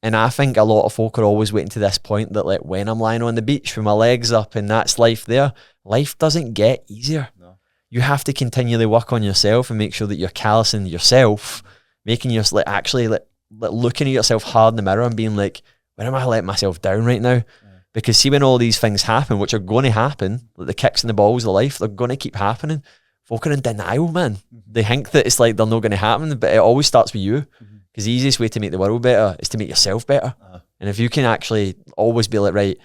And I think a lot of folk are always waiting to this point that, like, when I'm lying on the beach with my legs up and that's life there, life doesn't get easier. No. You have to continually work on yourself and make sure that you're callousing yourself, making your, like, actually like looking at yourself hard in the mirror and being like, where am I letting myself down right now? Because see, when all these things happen, which are going to happen, like the kicks and the balls of life, they're going to keep happening. Folk are in denial, man. They think that it's like they're not going to happen, but it always starts with you. Because the easiest way to make the world better is to make yourself better. And if you can actually always be like, right,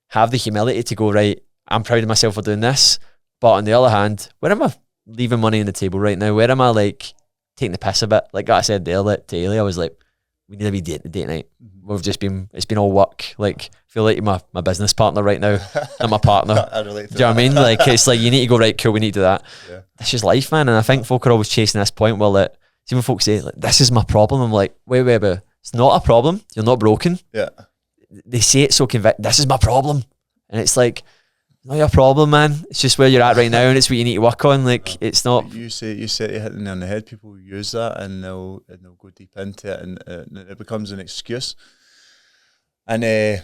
have the humility to go, right, I'm proud of myself for doing this, but on the other hand, where am I leaving money on the table right now? Where am I, like, taking the piss a bit? Like I said there, like, to Ailey, I was like, we need to be date night. We've just been, it's been all work. Like, I feel like you're my business partner right now. I'm my partner. I relate to do you know what I mean? Like, it's like, you need to go, right, cool, we need to do that. Yeah. That's just life, man. And I think folk are always chasing this point where, like, see when folks say, like, this is my problem, I'm like, wait, it's not a problem. You're not broken. Yeah. They say it so this is my problem. And it's like, not your problem, man. It's just where you're at right now, and it's what you need to work on. Like, it's not. You say you hit the nail on the head. People use that, and they'll go deep into it, and it becomes an excuse. And there's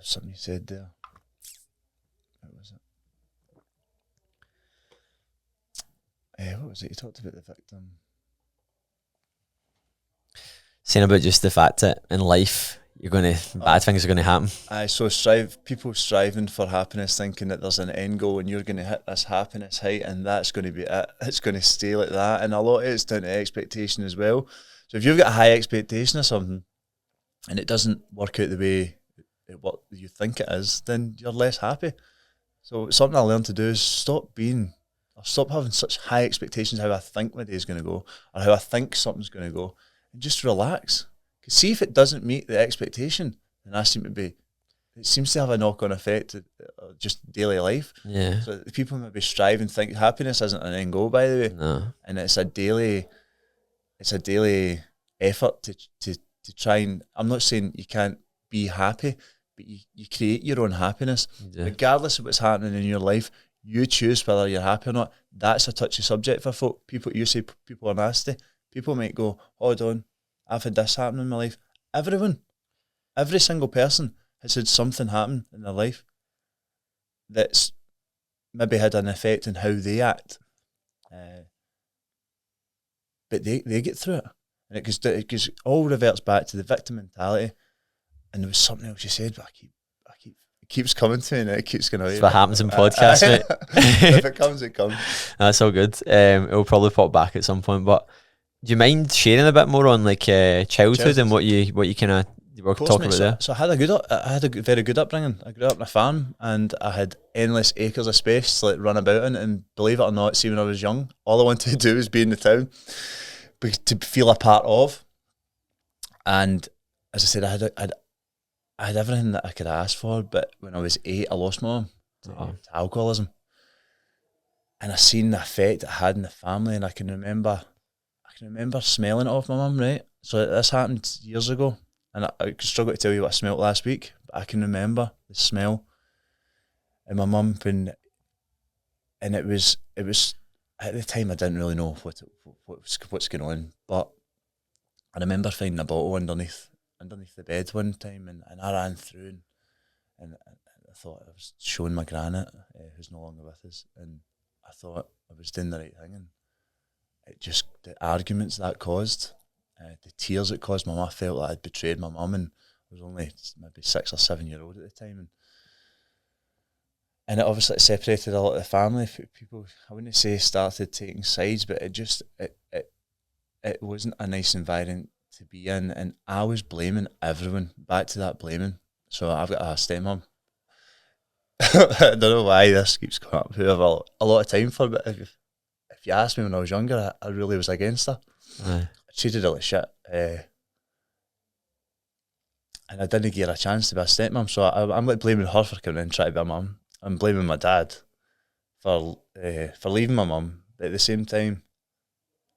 something you said there. What was it? What was it? You talked about the victim. Saying about just the fact that in life, bad things are going to happen. So people striving for happiness, thinking that there's an end goal and you're going to hit this happiness height and that's going to be it. It's going to stay like that. And a lot of it's down to expectation as well. So if you've got a high expectation of something and it doesn't work out the way what you think it is, then you're less happy. So something I learned to do is stop having such high expectations how I think my day is going to go or how I think something's going to go, and just relax. Because see if it doesn't meet the expectation, then it seems to have a knock-on effect to just daily life. Yeah. So people maybe strive and think happiness isn't an end goal, by the way. No. And it's a daily effort to try and, I'm not saying you can't be happy, but you create your own happiness. Yeah. Regardless of what's happening in your life, you choose whether you're happy or not. That's a touchy subject for folk. You say people are nasty. People might go, hold on, I've had this happen in my life. Every single person has had something happen in their life that's maybe had an effect on how they act. But they get through it. And it goes all reverts back to the victim mentality. And there was something else you said, but it keeps coming to me and it keeps going out. That's what happens in podcasts, mate. If it comes, it comes. That's all good. It'll probably pop back at some point, but do you mind sharing a bit more on, like, childhood and what you kind of were talking about there? So I had a very good upbringing. I grew up on a farm and I had endless acres of space to, like, run about in. And believe it or not, see, when I was young, all I wanted to do was be in the town, to feel a part of. And as I said, I had everything that I could ask for. But when I was 8, I lost my mum to alcoholism, and I seen the effect it had in the family. And I can remember smelling it off my mum, right? So this happened years ago, and I struggle to tell you what I smelled last week, but I can remember the smell. And my mum, and it was at the time I didn't really know what's going on, but I remember finding a bottle underneath underneath the bed one time, and I ran through, and I thought I was showing my granite, who's no longer with us, and I thought I was doing the right thing, and it just, the arguments that caused, the tears it caused my mum, I felt like I'd betrayed my mum, and I was only maybe 6 or 7 year old at the time, and it obviously separated a lot of the family. People, I wouldn't say started taking sides, but it wasn't a nice environment to be in, and I was blaming everyone, back to that blaming. So I've got a stepmom. I don't know why this keeps coming up, who I have a lot of time for, but if you asked me when I was younger, I really was against her. I treated her like shit. And I didn't give her a chance to be a stepmom, so I'm like blaming her for coming in and trying to be a mum. I'm blaming my dad for leaving my mum, but at the same time,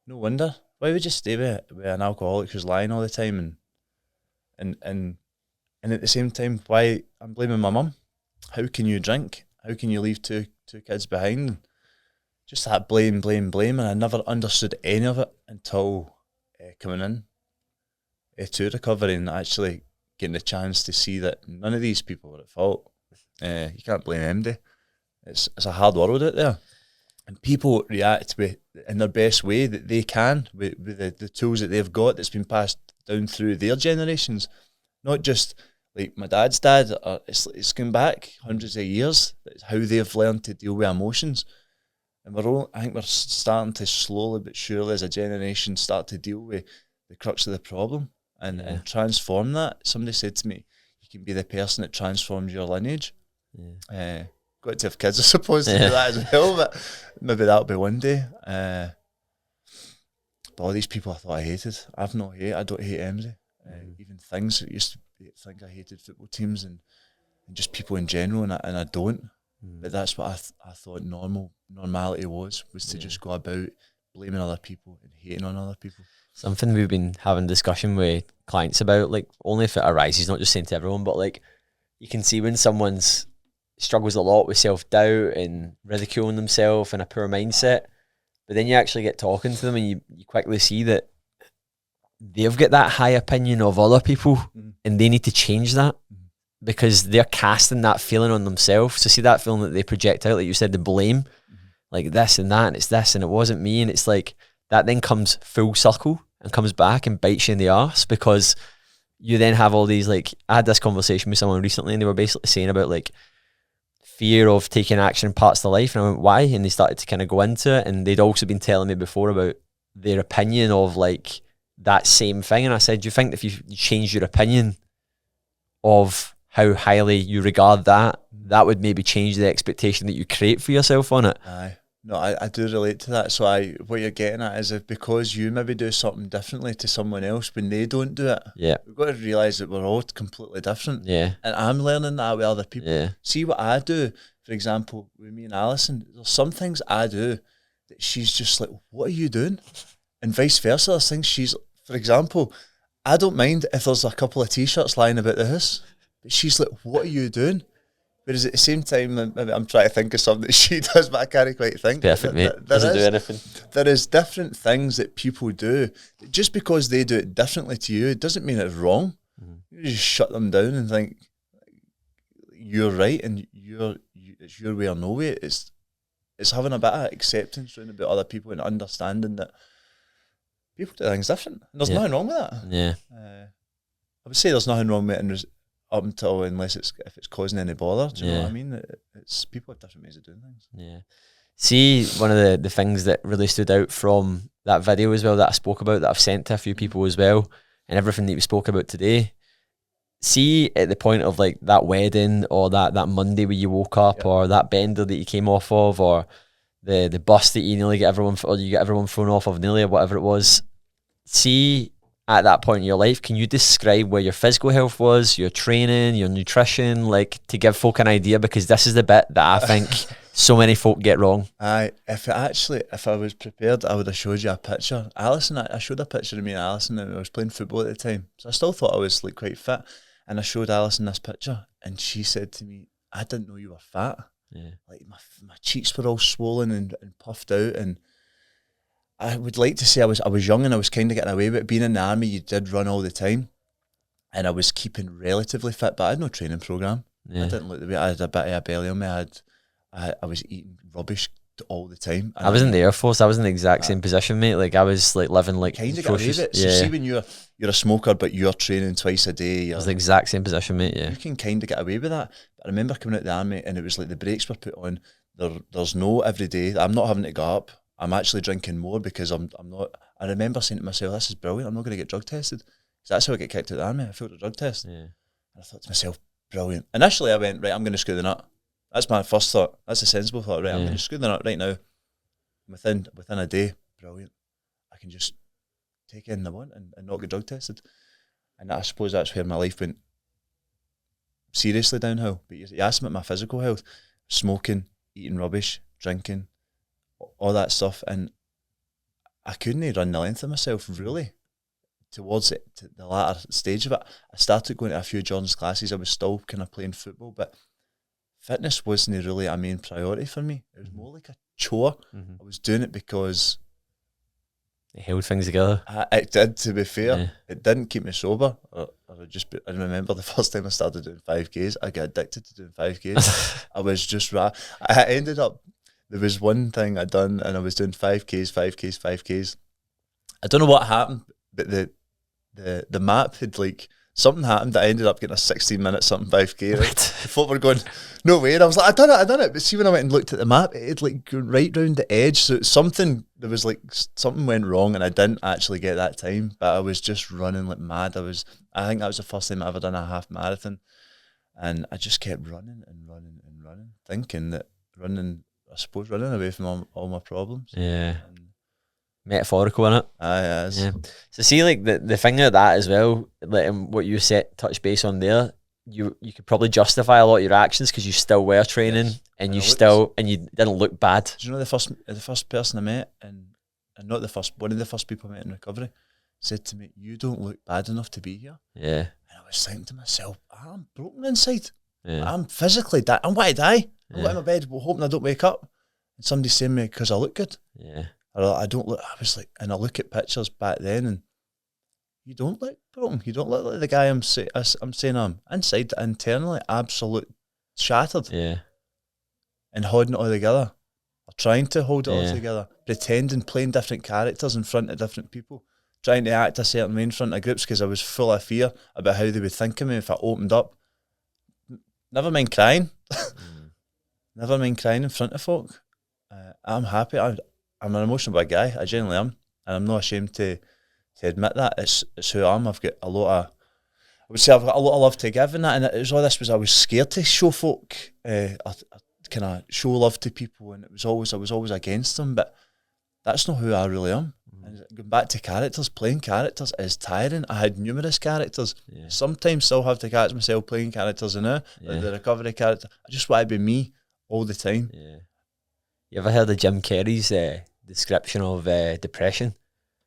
no wonder. Why would you stay with an alcoholic who's lying all the time, and at the same time, why I'm blaming my mum? How can you drink? How can you leave two kids behind? Just that blame, and I never understood any of it until coming in to recovery and actually getting the chance to see that none of these people were at fault. You can't blame MD. It's a hard world out there, and people react in their best way that they can with the tools that they've got that's been passed down through their generations. Not just like my dad's dad. It's going back hundreds of years. That's how they've learned to deal with emotions, and I think we're starting to slowly but surely as a generation start to deal with the crux of the problem and transform that. Somebody said to me, "You can be the person that transforms your lineage." Got to have kids, I suppose, to do that as well, but maybe that'll be one day. But all these people I thought I hated, I don't hate MZ. Even things that used to think I hated, football teams and just people in general, and I don't. But that's what I thought normality was to just go about blaming other people and hating on other people. Something we've been having discussion with clients about, like, only if it arises, not just saying to everyone, but like, you can see when someone's struggles a lot with self-doubt and ridiculing themselves and a poor mindset, but then you actually get talking to them and you quickly see that they've got that high opinion of other people and they need to change that because they're casting that feeling on themselves. So see that feeling that they project out, like you said, the blame, like this and that, and it's this and it wasn't me, and it's like that then comes full circle and comes back and bites you in the arse, because you then have all these, like, I had this conversation with someone recently and they were basically saying about like fear of taking action in parts of the life, and I went, why? And they started to kind of go into it, and they'd also been telling me before about their opinion of like that same thing, and I said, do you think if you change your opinion of how highly you regard that would maybe change the expectation that you create for yourself on it? Aye. No, I do relate to that. So what you're getting at is if because you maybe do something differently to someone else when they don't do it, we've got to realise that we're all completely different. Yeah. And I'm learning that with other people. Yeah. See what I do, for example, with me and Alison, there's some things I do that she's just like, what are you doing? And vice versa, there's things she's, for example, I don't mind if there's a couple of t-shirts lying about the house, but she's like, what are you doing? Whereas at the same time, maybe I'm trying to think of something that she does, but I can't quite think. Perfect, mate. Doesn't do anything. There is different things that people do. Just because they do it differently to you, it doesn't mean it's wrong. You just shut them down and think you're right and it's your way or no way. It's having a bit of acceptance around about other people and understanding that people do things different. And there's nothing wrong with that. Yeah. I would say there's nothing wrong with it up until unless it's causing any bother. Do you know what I mean? It's people have different ways of doing things. Yeah. See, one of the things that really stood out from that video as well that I spoke about, that I've sent to a few people as well, and everything that we spoke about today. See, at the point of like that wedding or that Monday where you woke up, or that bender that you came off of, or the bus that you nearly get everyone, or you get everyone thrown off of nearly, or whatever it was. See, at that point in your life, can you describe where your physical health was, your training, your nutrition, like, to give folk an idea? Because this is the bit that I think so many folk get wrong. If I was prepared, I would have showed you a picture. Alison, I showed a picture of me and Alison, and I was playing football at the time, so I still thought I was like quite fit. And I showed Alison this picture, and she said to me, "I didn't know you were fat. Yeah, like my cheeks were all swollen and puffed out." And I would like to say I was young and I was kind of getting away with it. Being in the army, you did run all the time. and I was keeping relatively fit, but I had no training program. I didn't look the way. I had a bit of a belly on me. I was eating rubbish all the time. I was in the Air Force. I was in the exact same position, mate. Like I was like living like kind of got away with it. So see, when you're a smoker, but you're training twice a day. It was the exact same position, mate. Yeah, you can kind of get away with that. But I remember coming out the army, and it was like the brakes were put on. There's no every day. I'm not having to go up. I'm actually drinking more because I'm not. I remember saying to myself, "This is brilliant. I'm not going to get drug tested." Because that's how I get kicked out of the army. I failed a drug test. Yeah. And I thought to myself, brilliant. Initially, I went, right, I'm going to screw the nut. That's my first thought. That's a sensible thought. Right, I'm going to screw the nut right now. Within a day, brilliant. I can just take in the want and not get drug tested. And I suppose that's where my life went seriously downhill. But you asked me about my physical health, smoking, eating rubbish, drinking, all that stuff. And I couldn't run the length of myself, really. Towards it, to the latter stage of it, I started going to a few Jordan's classes. I was still kind of playing football, but fitness wasn't really a main priority for me. It was more like a chore. I was doing it because it held things together. It did, to be fair. It didn't keep me sober. I remember the first time I started doing 5Ks, I got addicted to doing 5Ks. I was just I ended up, there was one thing I'd done, and I was doing 5Ks. I don't know what happened, but the map had like, something happened that I ended up getting a 16-minute something 5K. Right? I thought we were going, no way. And I was like, I done it. But see, when I went and looked at the map, it had like gone right round the edge. So something went wrong, and I didn't actually get that time. But I was just running like mad. I think that was the first time I ever done a half marathon. And I just kept running, thinking that running away from all my problems. Yeah. Metaphorical, innit? Yes. Yeah. So see, like the thing of that as well, like what you touch base on there, you could probably justify a lot of your actions because you still were training, and you didn't look bad. Do you know the first person I met, and not the first, one of the first people I met in recovery, said to me, "You don't look bad enough to be here." Yeah. And I was thinking to myself, I'm broken inside. Yeah. I'm physically I'm going to die. I'm going in my bed hoping I don't wake up, and somebody's saying me because I look good. Yeah. I don't look. I was like, and I look at pictures back then, and you don't look broken. You don't look like the guy I'm saying I'm inside, internally, absolute shattered. Yeah. And holding it all together, or trying to hold it all together, pretending, playing different characters in front of different people, trying to act a certain way in front of groups because I was full of fear about how they would think of me if I opened up. Never mind crying. Never mind crying in front of folk. I'm happy. I'm an emotional big guy. I genuinely am, and I'm not ashamed to admit that. It's who I am. I've got a lot of, I would say I've got a lot of love to give in that, and it was all this was I was scared to show folk, kind of show love to people, and I was always against them. But that's not who I really am. And going back to characters, playing characters is tiring. I had numerous characters. Yeah. Sometimes still have to catch myself playing characters, like the recovery character. I just want to be me all the time. Yeah. You ever heard of Jim Carrey's description of depression?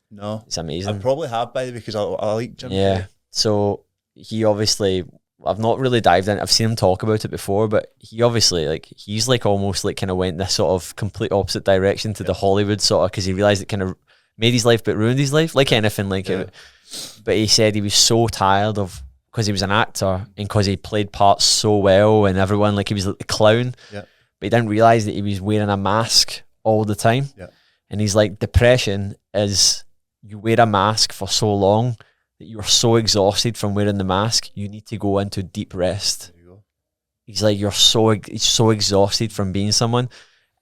No. It's amazing. I probably have, by the way, because I like Jim Carrey. So he obviously, I've not really dived in, I've seen him talk about it before, but he obviously, he's almost kind of went this sort of complete opposite direction to the Hollywood sort of, because he realised it kind of made his life but ruined his life, like anything it. But he said he was so tired of, because he was an actor and because he played parts so well and everyone, he was like the clown. Yeah. But he didn't realise that he was wearing a mask all the time. Yeah. And he's like, depression is you wear a mask for so long that you're so exhausted from wearing the mask, you need to go into deep rest. There you go. He's like, he's so exhausted from being someone.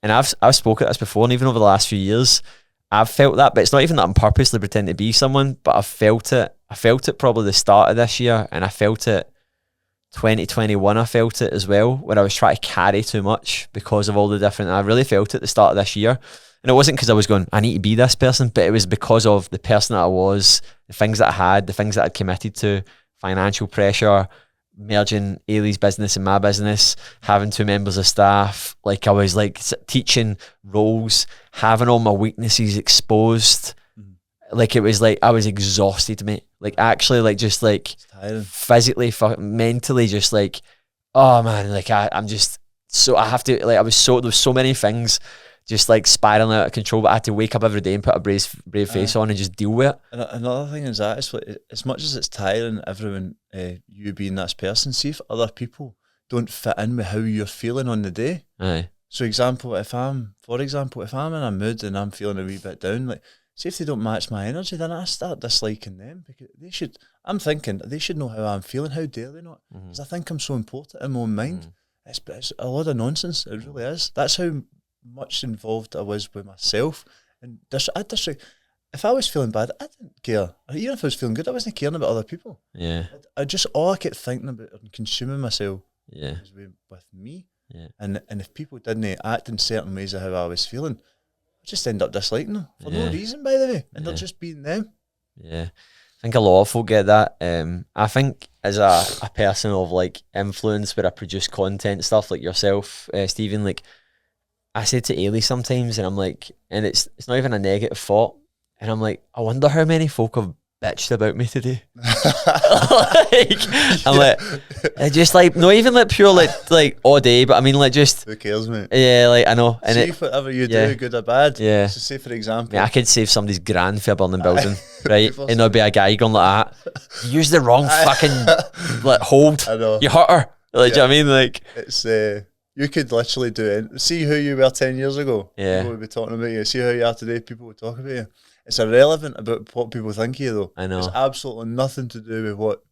And I've spoken at this before, and even over the last few years, I've felt that, but it's not even that I'm purposely pretending to be someone, but I've felt it. I felt it probably the start of this year, and I felt it 2021, I felt it as well, when I was trying to carry too much because of all the different, I really felt it at the start of this year. And it wasn't because I was going, I need to be this person, but it was because of the person that I was, the things that I had, the things that I'd committed to, financial pressure, merging Ailey's business and my business, having 2 members of staff, I was teaching roles, having all my weaknesses exposed. It was I was exhausted, mate. Actually, physically, mentally, just oh man, I'm just so, I have to, there was so many things just like spiraling out of control, but I had to wake up every day and put a brave face on and just deal with it. And another thing is that it's like, as much as it's tiring, everyone, you being this person, see if other people don't fit in with how you're feeling on the day. Aye. So if I'm in a mood and I'm feeling a wee bit down, like, see if they don't match my energy, then I start disliking them, because I'm thinking they should know how I'm feeling. How dare they not? Because I think I'm so important in my own mind. It's a lot of nonsense. It really is. That's how much involved I was with myself. And if I was feeling bad, I didn't care. Even if I was feeling good, I wasn't caring about other people. Yeah. All I kept thinking about and consuming myself was with me. Yeah. And if people didn't act in certain ways of how I was feeling, I just end up disliking them for no reason, by the way. And they're just being them. Yeah. I think a lot of folk get that. I think as a person of like influence where I produce content stuff like yourself, Stephen, like I say to Ailey sometimes, and I'm like, and it's not even a negative thought, and I'm like, I wonder how many folk have bitched about me today. I'm like, just like, not even like pure like all day, but I mean like just, who cares, mate? Yeah, like I know. And see, whatever you do, good or bad. Yeah. So say for example, I could save somebody's grand for a burning building, right? And there'll be a guy going like that. You used the wrong fucking like hold. I know. You hurt her. Like, do you know what I mean? Like, it's you could literally do it. See who you were 10 years ago. Yeah. People would be talking about you. See how you are today. People would talk about you. It's irrelevant about what people think of you, though. I know. It's absolutely nothing to do with what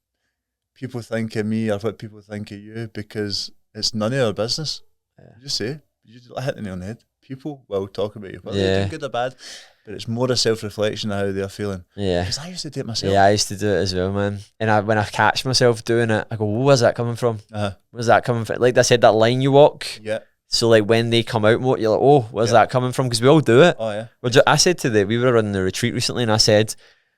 people think of me or what people think of you, because it's none of our business. You just say, you hit the nail on the head. People will talk about you, whether they're doing good or bad, but it's more a self-reflection of how they're feeling. Yeah. Because I used to do it myself. Yeah, I used to do it as well, man. And when I catch myself doing it, I go, where's that coming from? Where's that coming from? Like I said, that line you walk. Yeah. So like when they come out more, you're like, oh, where's that coming from? Because we all do it. Oh yeah. I said we were on the retreat recently, and I said,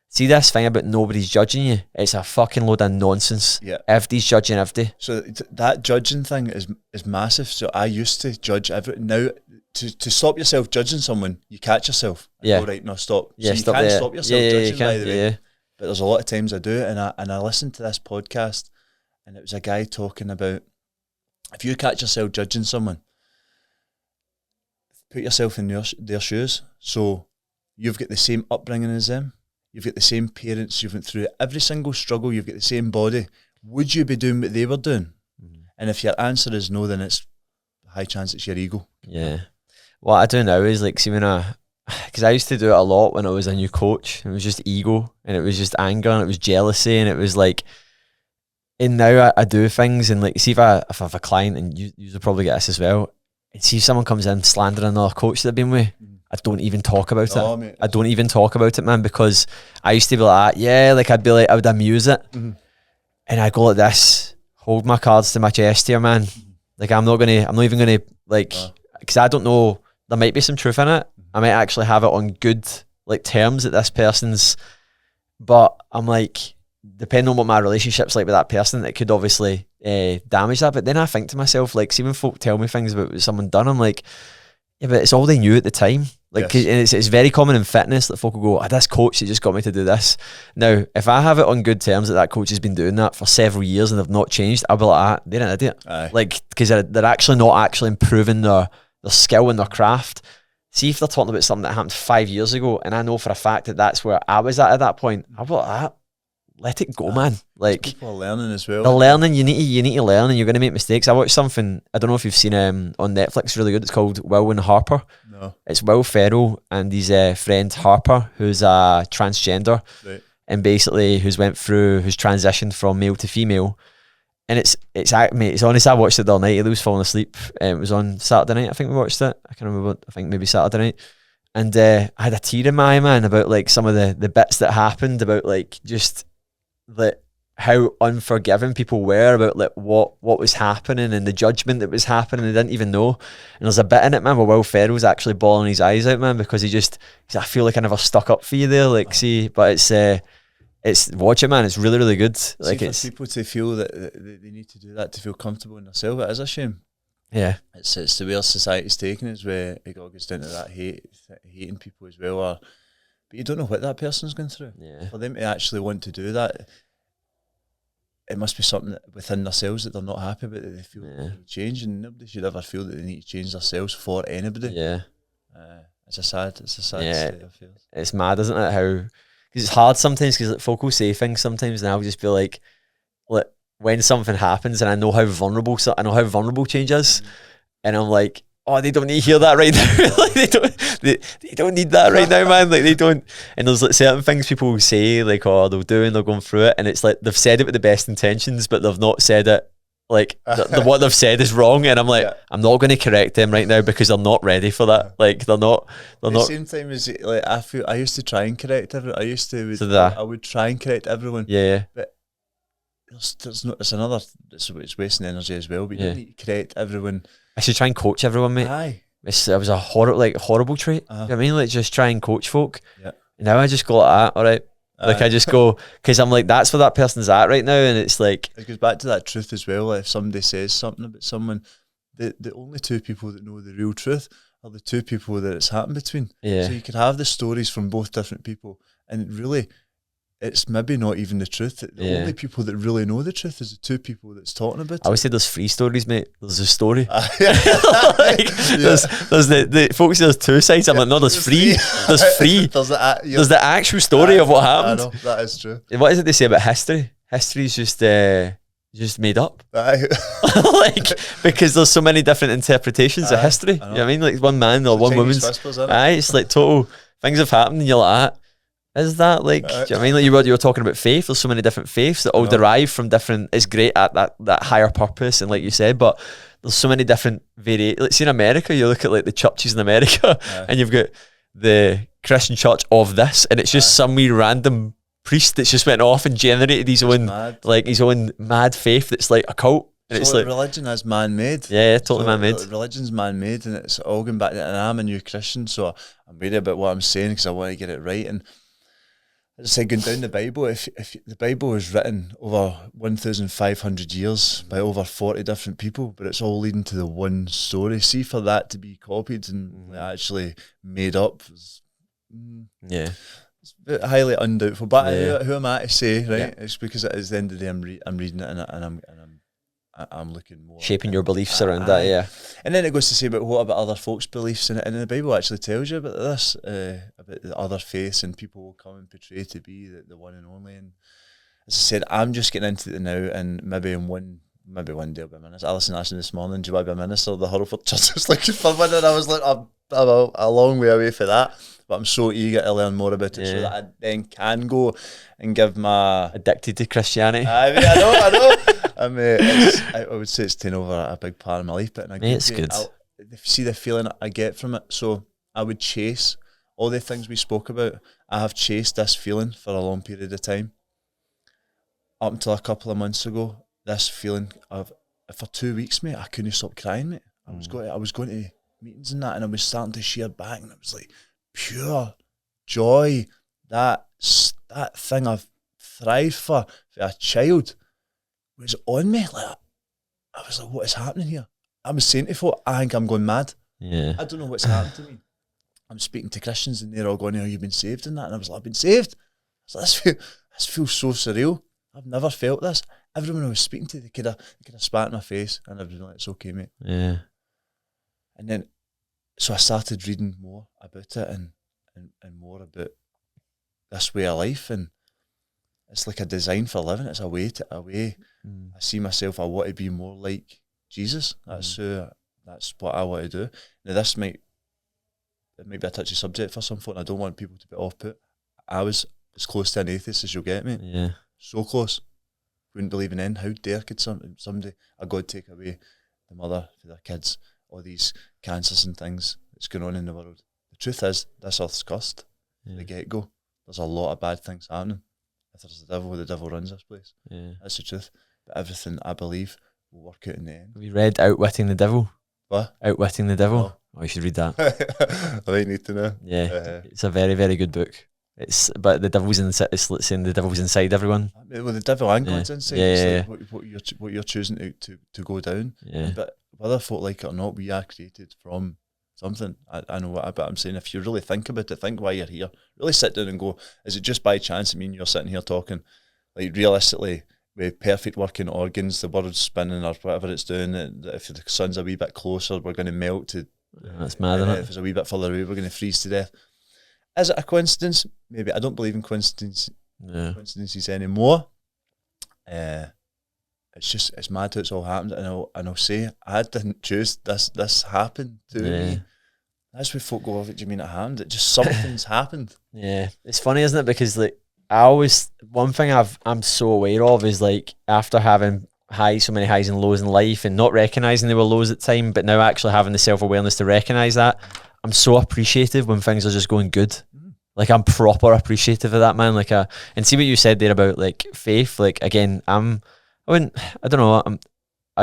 see this thing about nobody's judging you? It's a fucking load of nonsense. Yeah. Everybody's judging everybody. So that judging thing is massive. So I used to judge now. To stop yourself judging someone, you catch yourself. All right, no, stop. Yeah, so you can't stop yourself judging, by the way. Yeah. But there's a lot of times I do it, and I listened to this podcast, and it was a guy talking about, if you catch yourself judging someone, put yourself in their shoes. So you've got the same upbringing as them. You've got the same parents. You've went through every single struggle. You've got the same body. Would you be doing what they were doing? And if your answer is no, then it's a high chance it's your ego. Yeah. What I do now is like, see when because I used to do it a lot when I was a new coach. It was just ego, and it was just anger, and it was jealousy, and it was like, and now I do things, and like, see if I have a client, and you'll probably get this as well, and see if someone comes in slandering another coach that I've been with, I don't even talk about it. Mate, I don't even talk about it, man, because I used to be like, like I would amuse it, and I go like this, hold my cards to my chest here, man. Like I'm not even gonna like, because I don't know. There might be some truth in it. I might actually have it on good like terms that this person's, but I'm like, depending on what my relationship's like with that person, it could obviously damage that. But then I think to myself, like, see when folk tell me things about what someone done, I'm like, yeah, but it's all they knew at the time. Like, and it's very common in fitness that folk will go, this coach that just got me to do this. Now, if I have it on good terms that coach has been doing that for several years and they've not changed, I'll be like, they're an idiot. Like, because they're actually not actually improving their skill and their craft. See if they're talking about something that happened 5 years ago, and I know for a fact that that's where I was at that point, I'll be like, let it go, man. Like, people are learning as well. They're learning. You need to learn, and you're going to make mistakes. I watched something, I don't know if you've seen on Netflix, really good. It's called Will and Harper. No. It's Will Ferrell and his friend Harper, who's a transgender, and basically who's transitioned from male to female. And it's honest, I watched it the other night. He was falling asleep. It was on Saturday night, I think we watched it. I can't remember. I think maybe Saturday night. And I had a tear in my eye, man, about like some of the bits that happened, about like just like how unforgiving people were about like what was happening and the judgment that was happening. They didn't even know. And there's a bit in it, man, where Will Ferrell's actually bawling his eyes out, man, because he's I feel like I never stuck up for you there. Like, see, but it's watch it, man. It's really, really good. Like, it's people to feel that they need to do that to feel comfortable in themselves. It is a shame. Yeah, it's the way our society's taken is where it all gets down to that hating people as well. But you don't know what that person's going through. Yeah, for them to actually want to do that, it must be something within themselves that they're not happy about, that they feel they need to change, and nobody should ever feel that they need to change themselves for anybody. Yeah. It's a sad state of affairs. It's mad, isn't it? How, because it's hard sometimes, because like, folk will say things sometimes, and I'll just be like when something happens, and I know how vulnerable change is, and I'm like, oh, they don't need to hear that right now. Like they don't need that right now, man. Like they don't. And there's like certain things people will say, like, oh, they'll do, and they're going through it, and it's like they've said it with the best intentions, but they've not said it. Like what they've said is wrong, and I'm like, I'm not going to correct them right now because they're not ready for that. Like they're not. At the same time as like I used to try and correct everyone. I would try and correct everyone. Yeah. But there's no. It's wasting energy as well. But you don't need to correct everyone. I should try and coach everyone, mate. Aye. It was a horrible trait. You know what I mean? Like just try and coach folk. Yeah. And now I just go like that. All right. Like I just go, because I'm like, that's where that person's at right now, and it's like it goes back to that truth as well. Like if somebody says something about someone, the only two people that know the real truth are the two people that it's happened between. Yeah. So you could have the stories from both different people, and really, it's maybe not even the truth. The only people that really know the truth is the two people that's talking about it. I would say there's three stories, mate. There's a story. There's the folks. There's two sides. I'm like, no, there's three. There's three. There's the actual story of what happened. I know, that is true. What is it they say about history? History's just made up. Like because there's so many different interpretations of history. You know what I mean? Like one man or one woman's. It's like total things have happened, and you're like, is that like? Do you know what I mean? Like you were talking about faith. There's so many different faiths that all derive from different. It's great at that higher purpose, and like you said, but there's so many different like see in America, you look at like the churches in America, and you've got the Christian church of this, and it's just some wee random priest that's just went off and generated his own mad faith that's like a cult. And so it's like religion is man-made. Yeah, totally man-made. Religion's man-made, and it's all going back to, and I'm a new Christian, so I'm worried about what I'm saying because I want to get it right. And as I said, going down the Bible, if the Bible is written over 1,500 years by over 40 different people, but it's all leading to the one story. See, for that to be copied and actually made up, it's highly undoubtful. But who am I to say, right? Yeah. It's because at the end of the day, I'm reading it and I'm looking more shaping your beliefs around that, yeah. And then it goes to say about what about other folks' beliefs, and the Bible actually tells you about this, about the other faiths, and people will come and portray to be the one and only. And as I said, I'm just getting into it now, and maybe one day I'll be a minister. Alison asked me this morning, do you want to be a minister of the Hurlford Church? I was looking for one, and I was like, I'm a long way away for that. But I'm so eager to learn more about it so that I then can go and give my... Addicted to Christianity. I know. I would say it's taken over a big part of my life. But it's good. See the feeling I get from it. So I would chase all the things we spoke about. I have chased this feeling for a long period of time. Up until a couple of months ago, this feeling of... For 2 weeks, mate, I couldn't stop crying, mate. I was going to meetings and that, and I was starting to share back, and it was like... pure joy, that thing I've thrived for a child was on me. Like I was like, what is happening here? I was saying to folk, I think I'm going mad. Yeah. I don't know what's happened to me. I'm speaking to Christians and they're all going, you've been saved and that. And I was like, I've been saved. I was like, this feels so surreal. I've never felt this. Everyone I was speaking to, they could have spat in my face, and I've been like, it's okay, mate. Yeah. And then so I started reading more about it and more about this way of life, and it's like a design for living. It's a way. I see myself. I want to be more like Jesus. That's what I want to do. Now it might be a touchy subject for some folk, and I don't want people to be off put. I was as close to an atheist as you'll get me. Yeah. So close. Wouldn't believe in end. How dare could somebody, a God, take away the mother for their kids? All these cancers and things that's going on in the world. The truth is, this earth's cursed from the get-go. There's a lot of bad things happening. If there's the devil runs this place. Yeah. That's the truth. But everything, I believe, will work out in the end. Have you read Outwitting the Devil? What? Outwitting the Devil? Oh, you should read that. I might need to know. Yeah. It's a very, very good book. But the devil's inside. It's saying the devil's inside everyone. Well, the devil and God's inside. It's like what you're choosing to go down. Yeah. But whether folk like it or not, we are created from something. I know what, but I'm saying if you really think about it, think why you're here. Really sit down and go, is it just by chance that you're sitting here talking? Like realistically, with perfect working organs, the world's spinning or whatever it's doing, that if the sun's a wee bit closer, we're going to melt to That's mad, isn't it? If it's a wee bit further away, we're going to freeze to death. Is it a coincidence? Maybe. I don't believe in coincidences anymore. It's mad how it's all happened, and I'll say I didn't choose this happened to me. That's where folk go, what do you mean it happened? It just something's happened. Yeah, it's funny, isn't it? Because like one thing I'm so aware of is like after having so many highs and lows in life and not recognising they were lows at the time, but now actually having the self-awareness to recognise that, I'm so appreciative when things are just going good. Like I'm proper appreciative of that, man. Like and see what you said there about like faith. Like again, I'd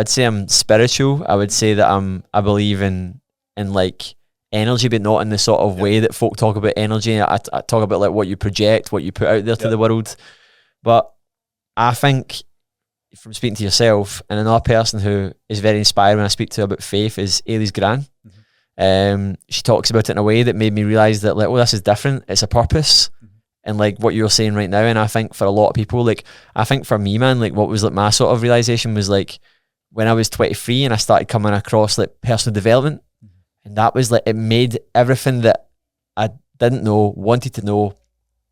say I'm spiritual. I would say that I believe in like energy, but not in the sort of way that folk talk about energy. I talk about like what you project, what you put out there to the world. But I think from speaking to yourself, and another person who is very inspired when I speak to her about faith is Ailey's gran. She talks about it in a way that made me realise that like, this is different. It's a purpose. And like what you're saying right now, and I think for a lot of people, like I think for me, man, like what was like my sort of realisation was like when I was 23 and I started coming across like personal development, and that was like, it made everything that I didn't know, wanted to know,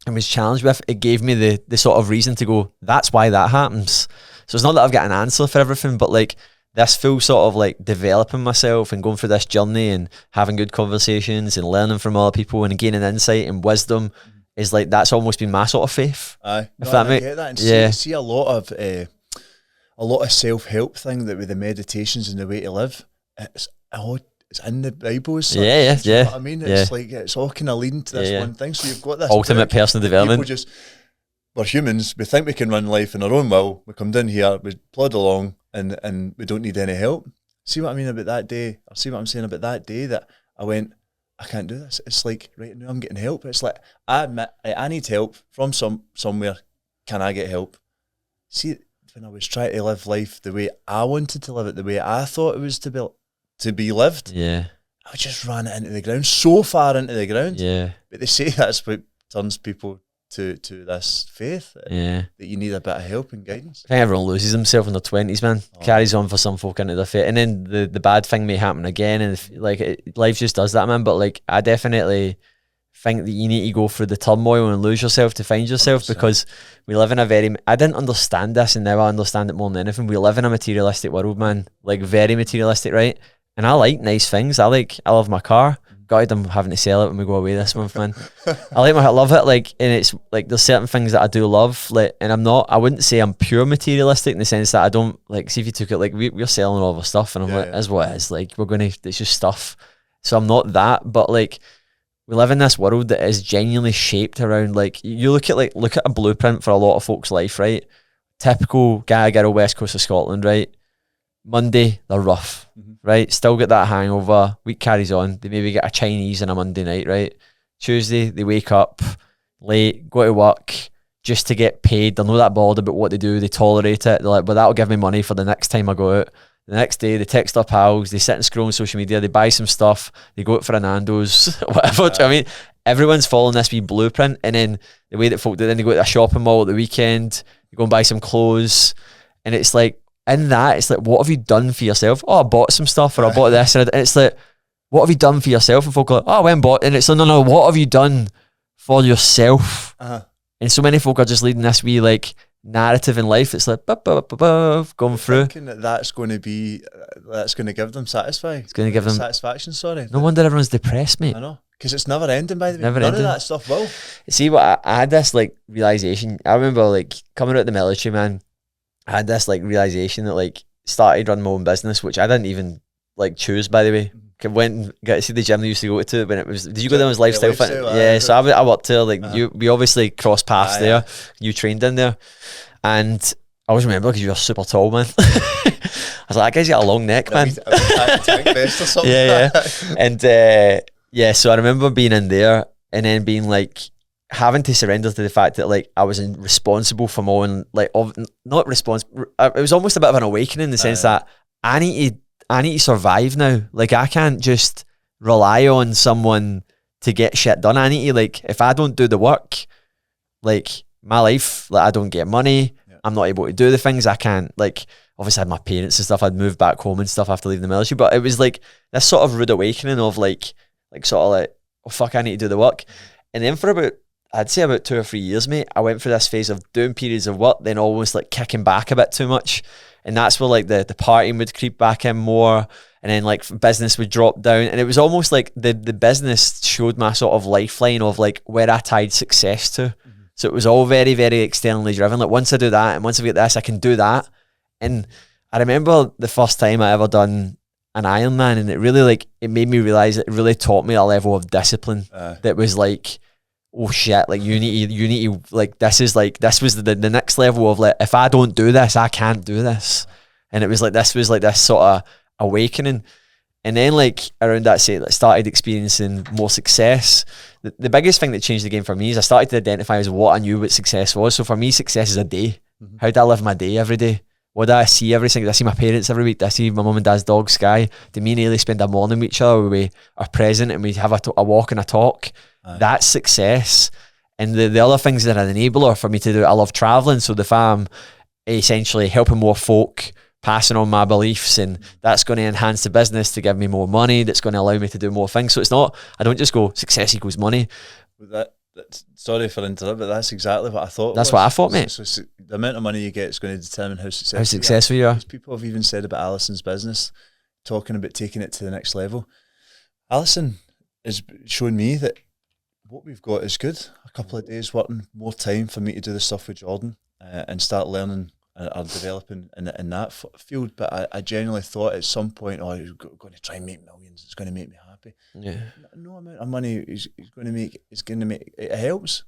and was challenged with, it gave me the sort of reason to go, that's why that happens. So it's not that I've got an answer for everything, but like this full sort of like developing myself and going through this journey and having good conversations and learning from other people and gaining insight and wisdom is like, that's almost been my sort of faith. Aye. If that makes sense. And see a lot of self-help thing that with the meditations and the way to live, it's in the Bible. Yeah. You know what I mean? It's like, it's all kind of leading to this one thing. So you've got this ultimate personal development. We're humans, we think we can run life in our own will. We come down here, we plod along, and we don't need any help. See what I mean about that day? Or see what I'm saying about that day that I went, I can't do this. It's like, right now I'm getting help. It's like, I admit, I need help from somewhere. Can I get help? See, when I was trying to live life the way I wanted to live it, the way I thought it was to be lived, I just ran it into the ground, so far into the ground. But they say that's what turns people to this faith, that you need a bit of help and guidance. I think everyone loses himself in their 20s, man. Carries on for some folk into their faith, and then the bad thing may happen again, and life just does that, man. But like, I definitely think that you need to go through the turmoil and lose yourself to find yourself, 100%. Because we live in I didn't understand this, and now I understand it more than anything. We live in a materialistic world, man, like very materialistic, right? And I like nice things. I love my car. God, I'm having to sell it when we go away this month, man. I love it, like, and it's like there's certain things that I do love, like, and I wouldn't say I'm pure materialistic in the sense that I don't, like, see if you took it, like, we're selling all of our stuff, and I'm as what it is, like, it's just stuff. So I'm not that, but like, we live in this world that is genuinely shaped around, like, you look at a blueprint for a lot of folks' life, right? Typical guy, girl, west coast of Scotland, right? Monday, they're rough, right? Still get that hangover. Week carries on. They maybe get a Chinese on a Monday night, right? Tuesday, they wake up late, go to work just to get paid. They're not that bothered about what they do. They tolerate it. They're like, but that'll give me money for the next time I go out. The next day, they text their pals. They sit and scroll on social media. They buy some stuff. They go out for a Nando's, whatever. Do you know what I mean? Everyone's following this wee blueprint. And then the way that folk do, then they go to a shopping mall at the weekend. You go and buy some clothes. And it's like, in that, it's like, what have you done for yourself? Oh, I bought some stuff, or I bought this, and it's like, what have you done for yourself? And folk are like, oh, I went and bought, and it's like, no, what have you done for yourself? And so many folk are just leading this wee like narrative in life. It's like going through. Thinking that's going to give them satisfaction. It's going to give them satisfaction. Sorry. No wonder everyone's depressed, mate. I know, because it's never ending. By the way, None of that stuff will. See, what I had this like realization. I remember like coming out of the military, man. I had this like realization that like started running my own business, which I didn't even like choose, by the way. Went and got to see the gym they used to go to when it was. Did you go there as lifestyle fit? Yeah, so I worked there. Like we obviously crossed paths there. You trained in there, and I always remember because you were super tall, man. I was like, that guy's got a long neck, man. Yeah. And so I remember being in there and then being like, having to surrender to the fact that like I was responsible for my own, like, not responsible. It was almost a bit of an awakening in the sense that I need to survive now. Like, I can't just rely on someone to get shit done. I need to, like, if I don't do the work, like, my life, like, I don't get money. I'm not able to do the things I can't. Like, obviously I had my parents and stuff. I'd moved back home and stuff after leaving the military, but it was like this sort of rude awakening of like sort of like, oh fuck, I need to do the work. And then for about, I'd say about 2 or 3 years, mate, I went through this phase of doing periods of work, then almost like kicking back a bit too much. And that's where like the partying would creep back in more, and then like business would drop down. And it was almost like the business showed my sort of lifeline of like where I tied success to. So it was all very, very externally driven. Like once I do that and once I get this, I can do that. And I remember the first time I ever done an Ironman, and it really like, it made me realize, it really taught me a level of discipline that was like, oh shit, like you need to like, this was the next level of like, if I don't do this, I can't do this. And it was like, this was like this sort of awakening. And then like around that say, like started experiencing more success. The biggest thing that changed the game for me is I started to identify as what I knew what success was. So for me, success is a day. How do I live my day every day? What do I see every single? Do I see my parents every week? Do I see my mum and dad's dog Sky? Do me and Ailey spend a morning with each other where we are present and we have a walk and a talk? That's success. And the other things that are an enabler for me to do, I love traveling. So if I'm essentially helping more folk, passing on my beliefs, and that's going to enhance the business to give me more money, that's going to allow me to do more things. So it's not, I don't just go success equals money. Sorry for interrupting, but that's exactly what I thought. That's what I thought, mate. So the amount of money you get is going to determine how successful you are. People have even said about Alison's business, talking about taking it to the next level. Alison is showing me that what we've got is good. A couple of days working, more time for me to do the stuff with Jordan and start learning or developing in that field. But I genuinely thought at some point, oh, you're going to try and make millions. It's going to make me happy. Yeah. No amount of money is going to make. It's going to make. It helps.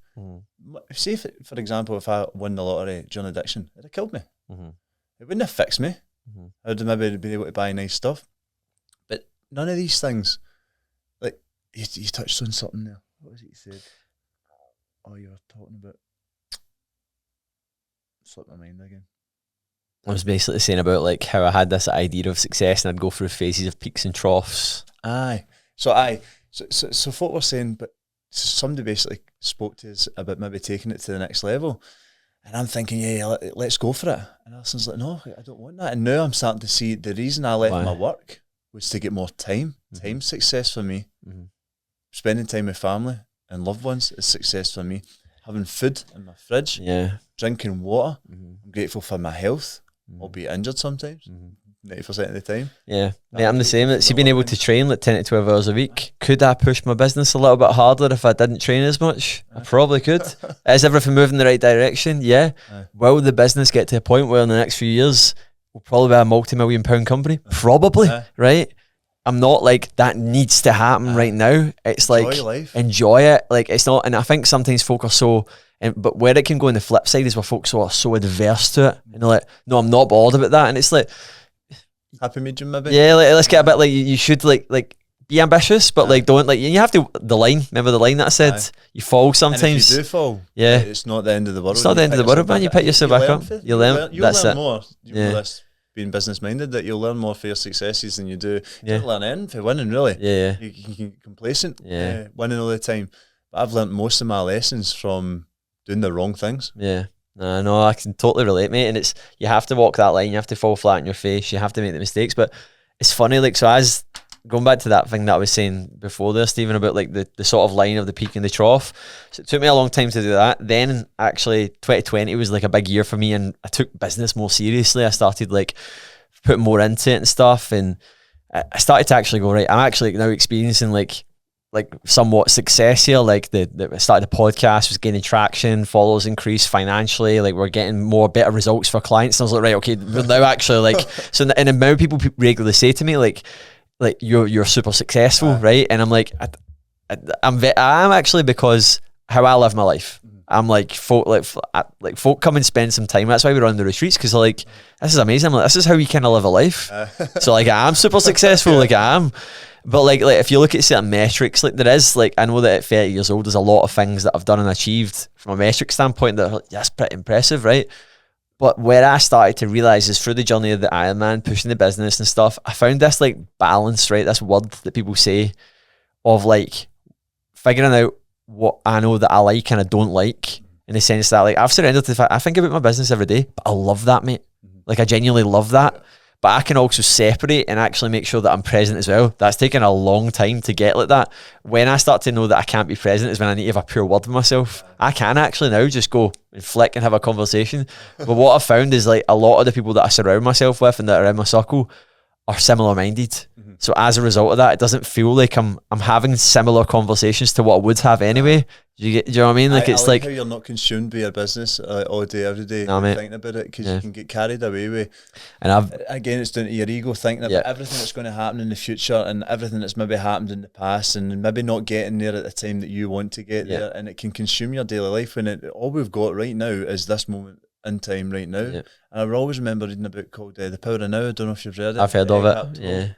Say, for example, if I won the lottery during addiction, it'd have killed me. It wouldn't have fixed me. I would have maybe been able to buy nice stuff. But none of these things. Like you touched on something there. What was it you said? Oh, you were talking about. Slipped my mind again. I was basically saying about like how I had this idea of success and I'd go through phases of peaks and troughs. So what we're saying, but somebody basically spoke to us about maybe taking it to the next level. And I'm thinking, yeah, let's go for it. And Alison's like, no, I don't want that. And now I'm starting to see the reason I left my work was to get more time. Time success for me. Spending time with family and loved ones is success for me. Having food in my fridge. Drinking water. I'm grateful for my health. I'll be injured sometimes, 90% of the time. Yeah, mate, I'm the same. See, being able to train like 10 to 12 hours a week, could I push my business a little bit harder if I didn't train as much? I probably could. Is everything moving in the right direction? Yeah. Will the business get to a point where in the next few years we'll probably be a multi-million-pound company? Probably, right? I'm not like, that needs to happen right now. It's enjoy like, life. Enjoy it. Like, it's not, and I think sometimes folk are so, but where it can go on the flip side is where folks are so adverse to it. And they're like, no, I'm not bothered about that. And it's like, happy medium maybe? Yeah, like, let's get a bit like, you should like be ambitious, but like don't like, you have to, remember the line that I said? You fall sometimes. And if you do fall, it's not the end of the world. It's not the end of the world, man. You pick yourself back up. You learn more. Being business minded, that you'll learn more for your successes than you do. You don't learn anything for winning, really. You can get complacent, winning all the time. But I've learned most of my lessons from doing the wrong things. No, I can totally relate, mate. And it's, you have to walk that line, you have to fall flat on your face, you have to make the mistakes. But it's funny, like, so as going back to that thing that I was saying before there, Stephen, about like the sort of line of the peak and the trough. So it took me a long time to do that. Then actually 2020 was like a big year for me, and I took business more seriously. I started like putting more into it and stuff, and I started to actually go, right, I'm actually now experiencing like somewhat success here. Like I started the podcast, was gaining traction, followers increased financially, like we're getting better results for clients. And I was like, right, okay, we're now actually like, so and the amount of people regularly say to me like you're super successful, right? And I'm like, I'm actually, because how I live my life. I'm like, folk come and spend some time. That's why we run the retreats, because like, this is amazing. I'm like, this is how we kind of live a life. So like, I'm super successful, like I am. But like if you look at certain metrics, like there is, like, I know that at 30 years old, there's a lot of things that I've done and achieved from a metric standpoint that are like, that's pretty impressive, right? But where I started to realize is through the journey of the Ironman, pushing the business and stuff, I found this like balance, right? This word that people say of like figuring out what I know that I like and I don't like, in the sense that like I've surrendered to the fact I think about my business every day, but I love that, mate. Like I genuinely love that. But I can also separate and actually make sure that I'm present as well. That's taken a long time to get like that. When I start to know that I can't be present is when I need to have a pure word with myself. I can actually now just go and flick and have a conversation. But what I've found is like a lot of the people that I surround myself with and that are in my circle are similar minded. So as a result of that, it doesn't feel like I'm having similar conversations to what I would have anyway. Do you know what I mean? Like it's like how you're not consumed by your business all day, every day, thinking about it, because you can get carried away with. And again, it's down to your ego thinking about everything that's going to happen in the future and everything that's maybe happened in the past, and maybe not getting there at the time that you want to get there, and it can consume your daily life. When all we've got right now is this moment in time right now. And I will always remember reading a book called The Power of Now. I don't know if you've read it. I've heard of it. Yeah.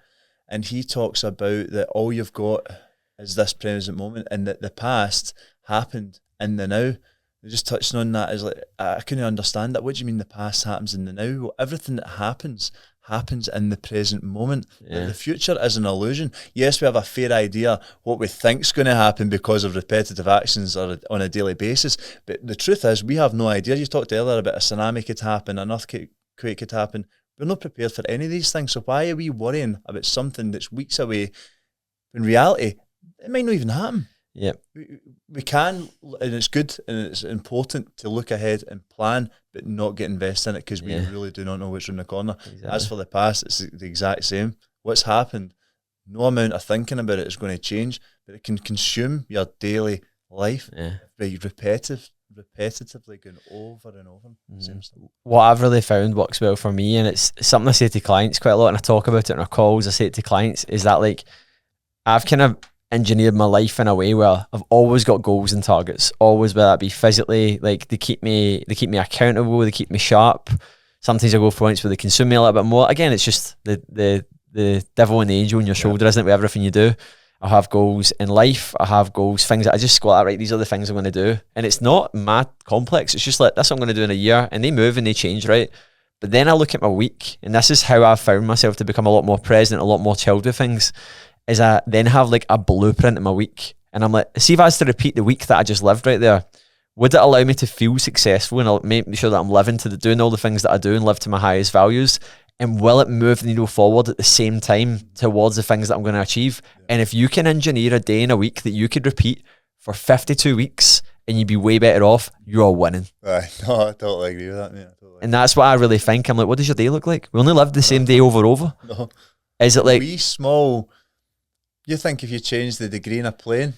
And he talks about that all you've got is this present moment, and that the past happened in the now. Just touching on that is like, I couldn't understand that. What do you mean the past happens in the now? Well, everything that happens in the present moment. The future is an illusion. Yes, we have a fair idea what we think's going to happen because of repetitive actions or on a daily basis, but the truth is we have no idea. You talked earlier about a tsunami could happen, an earthquake could happen. We're not prepared for any of these things. So why are we worrying about something that's weeks away? In reality, it might not even happen. Yeah, we can, and it's good and it's important to look ahead and plan, but not get invested in it because we really do not know what's around the corner. Exactly. As for the past, it's the exact same. What's happened, no amount of thinking about it is going to change, but it can consume your daily life by repetitively going over and over. What I've really found works well for me, and it's something I say to clients quite a lot, and I talk about it in our calls, I say it to clients, is that like I've kind of engineered my life in a way where I've always got goals and targets, always, whether that be physically, like they keep me accountable, they keep me sharp. Sometimes I go for points where they consume me a little bit more. Again, it's just the devil and the angel on your shoulder, isn't it, with everything you do. I have goals in life, I have goals, things that I just go, right, these are the things I'm going to do. And it's not mad complex, it's just like, that's what I'm going to do in a year, and they move and they change, right? But then I look at my week, and this is how I've found myself to become a lot more present, a lot more chilled with things, is I then have like a blueprint in my week. And I'm like, see if I was to repeat the week that I just lived right there, would it allow me to feel successful and make sure that I'm living to doing all the things that I do and live to my highest values? And will it move the needle forward at the same time towards the things that I'm going to achieve? And if you can engineer a day in a week that you could repeat for 52 weeks and you'd be way better off, you're winning. No, I totally agree with that, mate. And that's what I really think. I'm like, what does your day look like? We only live the same day over and over. No. Is it like... small... You think if you change the degree in a plane,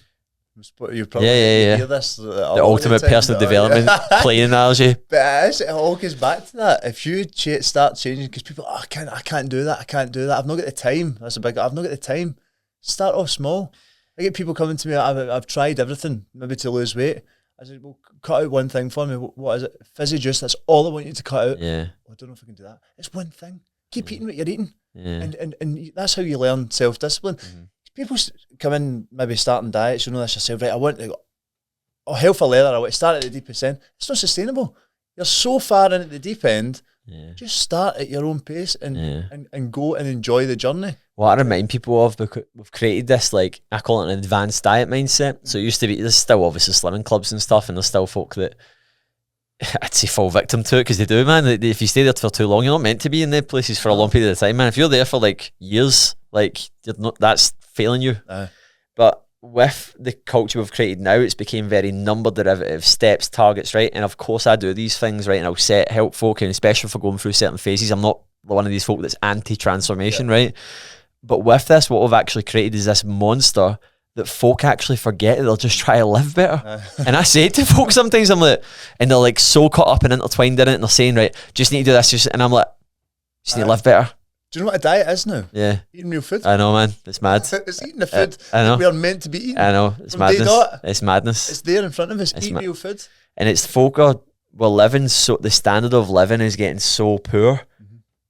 you probably hear this. The ultimate personal development plane analogy. But it all goes back to that. If you start changing, because people, I can't do that. I've not got the time. I've not got the time. Start off small. I get people coming to me, I've tried everything, maybe to lose weight. I said, well, cut out one thing for me. What is it? Fizzy juice, that's all I want you to cut out. Yeah. Well, I don't know if I can do that. It's one thing. Keep eating what you're eating. Yeah. And that's how you learn self-discipline. People come in, maybe starting diets, you know this yourself, right? I want to go, hell for leather, I want to start at the deepest end. It's not sustainable. You're so far in at the deep end, just start at your own pace and go and enjoy the journey. What I remind people of, because we've created this, like, I call it an advanced diet mindset. So it used to be, there's still obviously slimming clubs and stuff, and there's still folk that, I'd say, fall victim to it, because they do, man. If you stay there for too long, you're not meant to be in the places for a long period of time, man. If you're there for like years, like, that's failing you. But with the culture we've created now, it's became very number derivative, steps, targets, right? And of course I do these things, right? And I'll help folk, and especially for going through certain phases. I'm not one of these folk that's anti-transformation, right? But with this, what we've actually created is this monster that folk actually forget that they'll just try to live better. And I say it to folk sometimes, I'm like, and they're like so caught up and intertwined in it, and they're saying, right, just need to do this, and I'm like, just need to live better. Do you know what a diet is now? Yeah. Eating real food. I know, man. It's mad. It's eating the food I know. we are meant to be eating. I know. It's madness. It's madness. It's there in front of us. Eat real food. And it's folk we're living, so the standard of living is getting so poor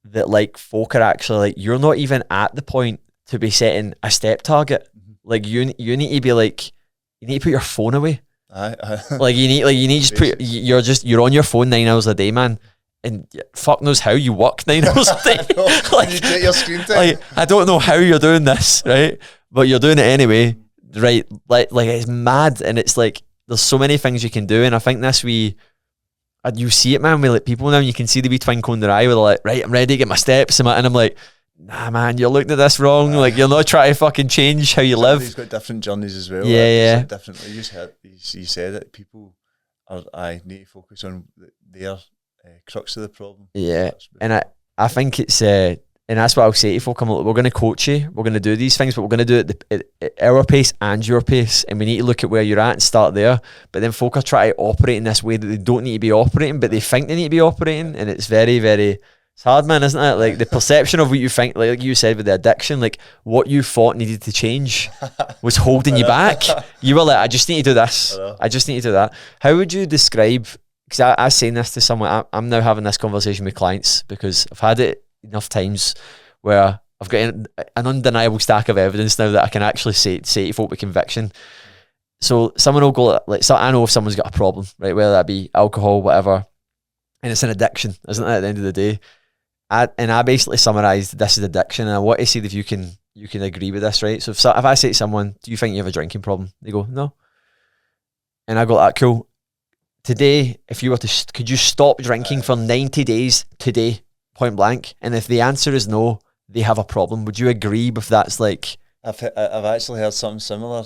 that like folk are actually like, you're not even at the point to be setting a step target. Like you need to be like, you need to put your phone away. Like you need just put, you're on your phone 9 hours a day, man. And fuck knows how you work 9 hours a day. Like, you get your screen time. Like, I don't know how you're doing this, right? But you're doing it anyway, right? Like it's mad, and it's like there's so many things you can do, and I think this you see it, man, with like people now, and you can see the wee twinkle in their eye where they're like, right, I'm ready to get my steps, and I'm like, nah, man, you're looking at this wrong. Like, you're not trying to fucking change how you live. He's got different journeys as well. Yeah. Differently. You said it. People need to focus on their crux of the problem. Yeah, and I think it's and that's what I'll say to folk. We're going to coach you. We're going to do these things, but we're going to do it at our pace and your pace. And we need to look at where you're at and start there. But then folk are trying to operate in this way that they don't need to be operating, but they think they need to be operating. And it's very, very, it's hard, man, isn't it? Like the perception of what you think, like you said with the addiction, like what you thought needed to change was holding you back. You were like, I just need to do this. I just need to do that. How would you describe, because I was saying this to someone, I'm now having this conversation with clients because I've had it enough times where I've got an undeniable stack of evidence now that I can actually say to folk with conviction. So someone will go like, so I know if someone's got a problem, right, whether that be alcohol, whatever, and it's an addiction, isn't it? At the end of the day, I basically summarised this as addiction, and I want to see if you can agree with this, right? So if I say to someone, "Do you think you have a drinking problem?" They go, "No," and I go, "Cool. Today, if you were to, could you stop drinking for 90 days today?" Point blank. And if the answer is no, they have a problem. Would you agree with that's like? I've actually heard something similar.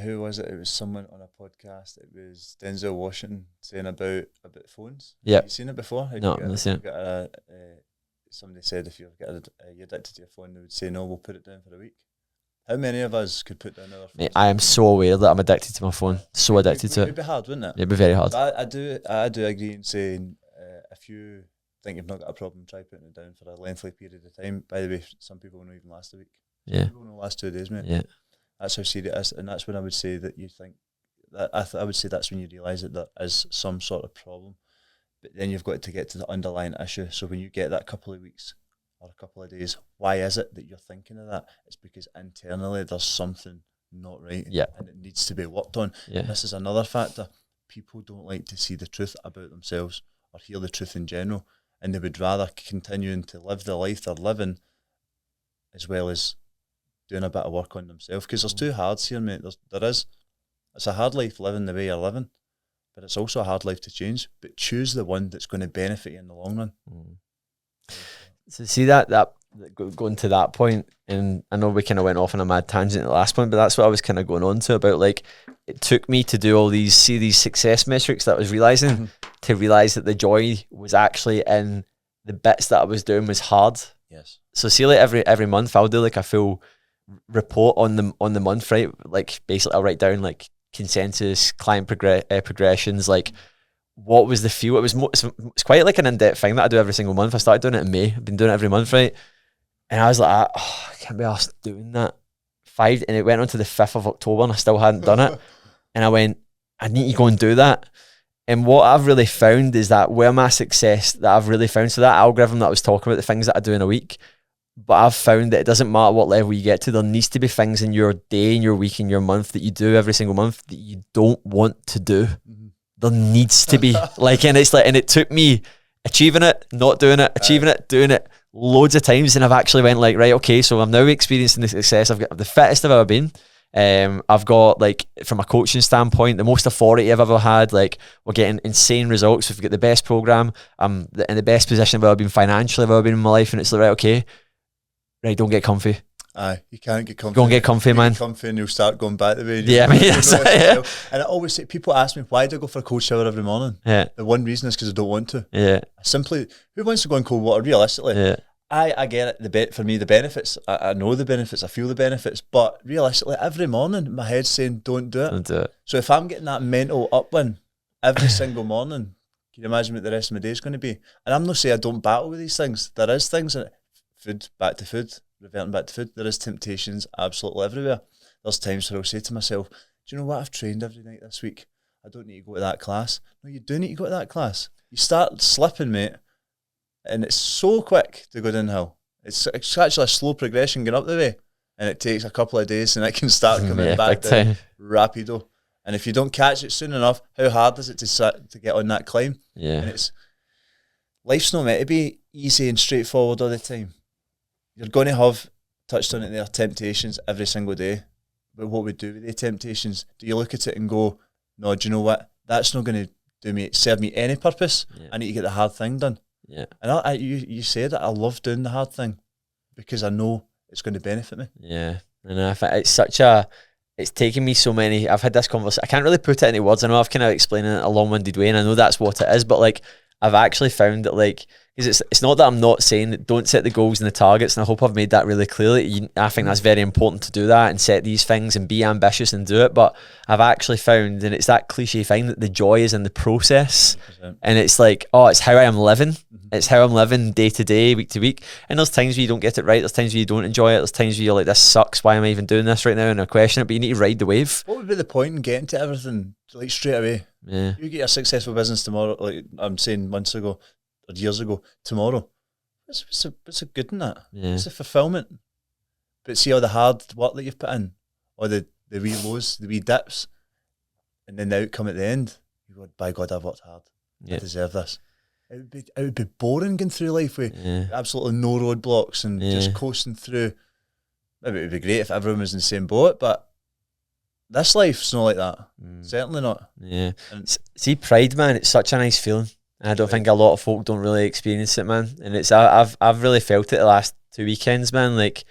Who was it? It was someone on a podcast. It was Denzel Washington saying about phones. Yeah. Have you seen it before? No, I'm not seeing it. Somebody said if you're addicted to your phone, they would say no, we'll put it down for a week. How many of us could put down our phones? I am so aware that I'm addicted to my phone. So addicted to it. It'd be hard, wouldn't it? It'd be very hard. But I do agree in saying if you think you've not got a problem, try putting it down for a lengthy period of time. By the way, some people won't even last a week. Some people won't last 2 days, mate. Yeah. That's how serious it is, and that's when I would say that you think that I would say that's when you realise that there is some sort of problem. But then you've got to get to the underlying issue. So when you get that couple of weeks or a couple of days, why is it that you're thinking of that? It's because internally there's something not right, and it needs to be worked on. Yeah. This is another factor. People don't like to see the truth about themselves or hear the truth in general. And they would rather continuing to live the life they're living as well as doing a bit of work on themselves. Because there's two hards here, mate. There is. It's a hard life living the way you're living, but it's also a hard life to change. But choose the one that's going to benefit you in the long run. So see that going to that point, and I know we kind of went off on a mad tangent at the last point, but that's what I was kind of going on to about, like, it took me to do all these success metrics that I was realising to realise that the joy was actually in the bits that I was doing was hard. Yes. So see, like every month I'll do like a full report on the month, right? Like basically I'll write down like consensus, client progressions, like what was the feel. It's quite like an in-depth thing that I do every single month. I started doing it in May. I've been doing it every month, right? And I was like, I can't be asked doing that. And it went on to the 5th of October and I still hadn't done it. And I went, I need to go and do that. And what I've really found is that where my success that I've really found, so that algorithm that I was talking about, the things that I do in a week, but I've found that it doesn't matter what level you get to, there needs to be things in your day, in your week, in your month that you do every single month that you don't want to do. There needs to be like, and it's like, and it took me achieving it, not doing it, achieving it, doing it loads of times. And I've actually went like, right, okay, so I'm now experiencing the success. I've got the fittest I've ever been. I've got, like, from a coaching standpoint, the most authority I've ever had. Like, we're getting insane results. We've got the best program. I'm in the best position I've ever been financially, I've ever been in my life. And it's like, right, okay, right, don't get comfy. Aye, you can't get comfy. Go and get comfy, man. Get comfy and you'll start going back the way. Yeah, I mean, And I always say, people ask me, why do I go for a cold shower every morning? Yeah. The one reason is because I don't want to. Yeah. Simply, who wants to go in cold water, realistically? Yeah. I get it. For me, the benefits, I know the benefits, I feel the benefits, but realistically, every morning, my head's saying, don't do it. Don't do it. So if I'm getting that mental upwind every single morning, can you imagine what the rest of my day is going to be? And I'm not saying I don't battle with these things. There is things, food, back to food, reverting back to food. There is temptations absolutely everywhere. There's times where I'll say to myself, do you know what? I've trained every night this week. I don't need to go to that class. No, you do need to go to that class. You start slipping, mate, and it's so quick to go downhill. It's actually a slow progression going up the way, and it takes a couple of days and it can start coming back down rapido. And if you don't catch it soon enough, how hard is it to get on that climb? Yeah. And life's not meant to be easy and straightforward all the time. You're going to have, touched on it there, temptations every single day. But what we do with the temptations, do you look at it and go, no, do you know what? That's not going to serve me any purpose. I need to get the hard thing done. Yeah. And you said it, I love doing the hard thing because I know it's going to benefit me. Yeah. And I think it's taken me so many, I've had this conversation, I can't really put it into words. I know I've kind of explained it in a long-winded way, and I know that's what it is, but like, I've actually found that, like, because it's not that I'm not saying that don't set the goals and the targets, and I hope I've made that really clear. I think that's very important to do that and set these things and be ambitious and do it. But I've actually found, and it's that cliche thing, that the joy is in the process. 100%. And it's like, it's how I am living. Mm-hmm. It's how I'm living day to day, week to week. And there's times where you don't get it right. There's times where you don't enjoy it. There's times where you're like, this sucks. Why am I even doing this right now? And I question it. But you need to ride the wave. What would be the point in getting to everything like straight away? Yeah. You get a successful business tomorrow, like I'm saying months ago or years ago, tomorrow. What's a good in that? Yeah. It's a fulfillment. But see all the hard work that you've put in, or the wee lows, the wee dips, and then the outcome at the end, you go, by God, I've worked hard. I deserve this. It would be boring going through life with absolutely no roadblocks and just coasting through. Maybe it would be great if everyone was in the same boat, but this life's not like that. Certainly not. Yeah. And see, pride, man, it's such a nice feeling. I don't think a lot of folk don't really experience it, man. And I've really felt it the last 2 weekends, man. Like,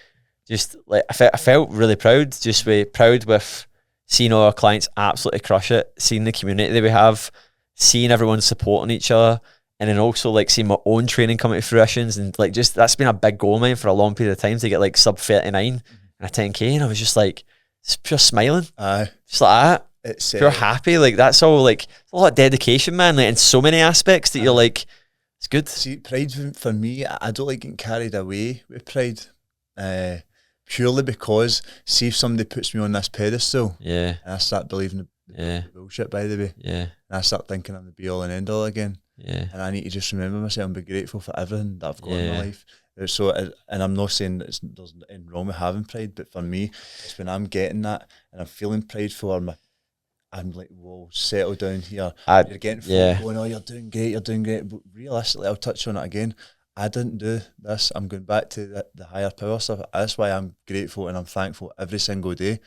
just like I felt really proud, proud with seeing all our clients absolutely crush it, seeing the community that we have, seeing everyone supporting each other, and then also like seeing my own training coming to fruition. And like, just that's been a big goal of mine for a long period of time, to get like sub 39 and a 10K. And I was just like, just pure smiling, just like that. It's pure happy. Like, that's all, like, a lot of dedication, man, like in so many aspects that you're like, it's good. See, pride for me, I don't like getting carried away with pride, purely because, see if somebody puts me on this pedestal, and I start believing the bullshit, by the way, and I start thinking I'm the be all and end all again, and I need to just remember myself and be grateful for everything that I've got in my life. So, and I'm not saying that there's nothing wrong with having pride, but for me, it's when I'm getting that and I'm feeling prideful, I'm like, whoa, settle down here. You're getting going, you're doing great. But realistically, I'll touch on it again. I didn't do this. I'm going back to the higher power stuff. That's why I'm grateful and I'm thankful every single day.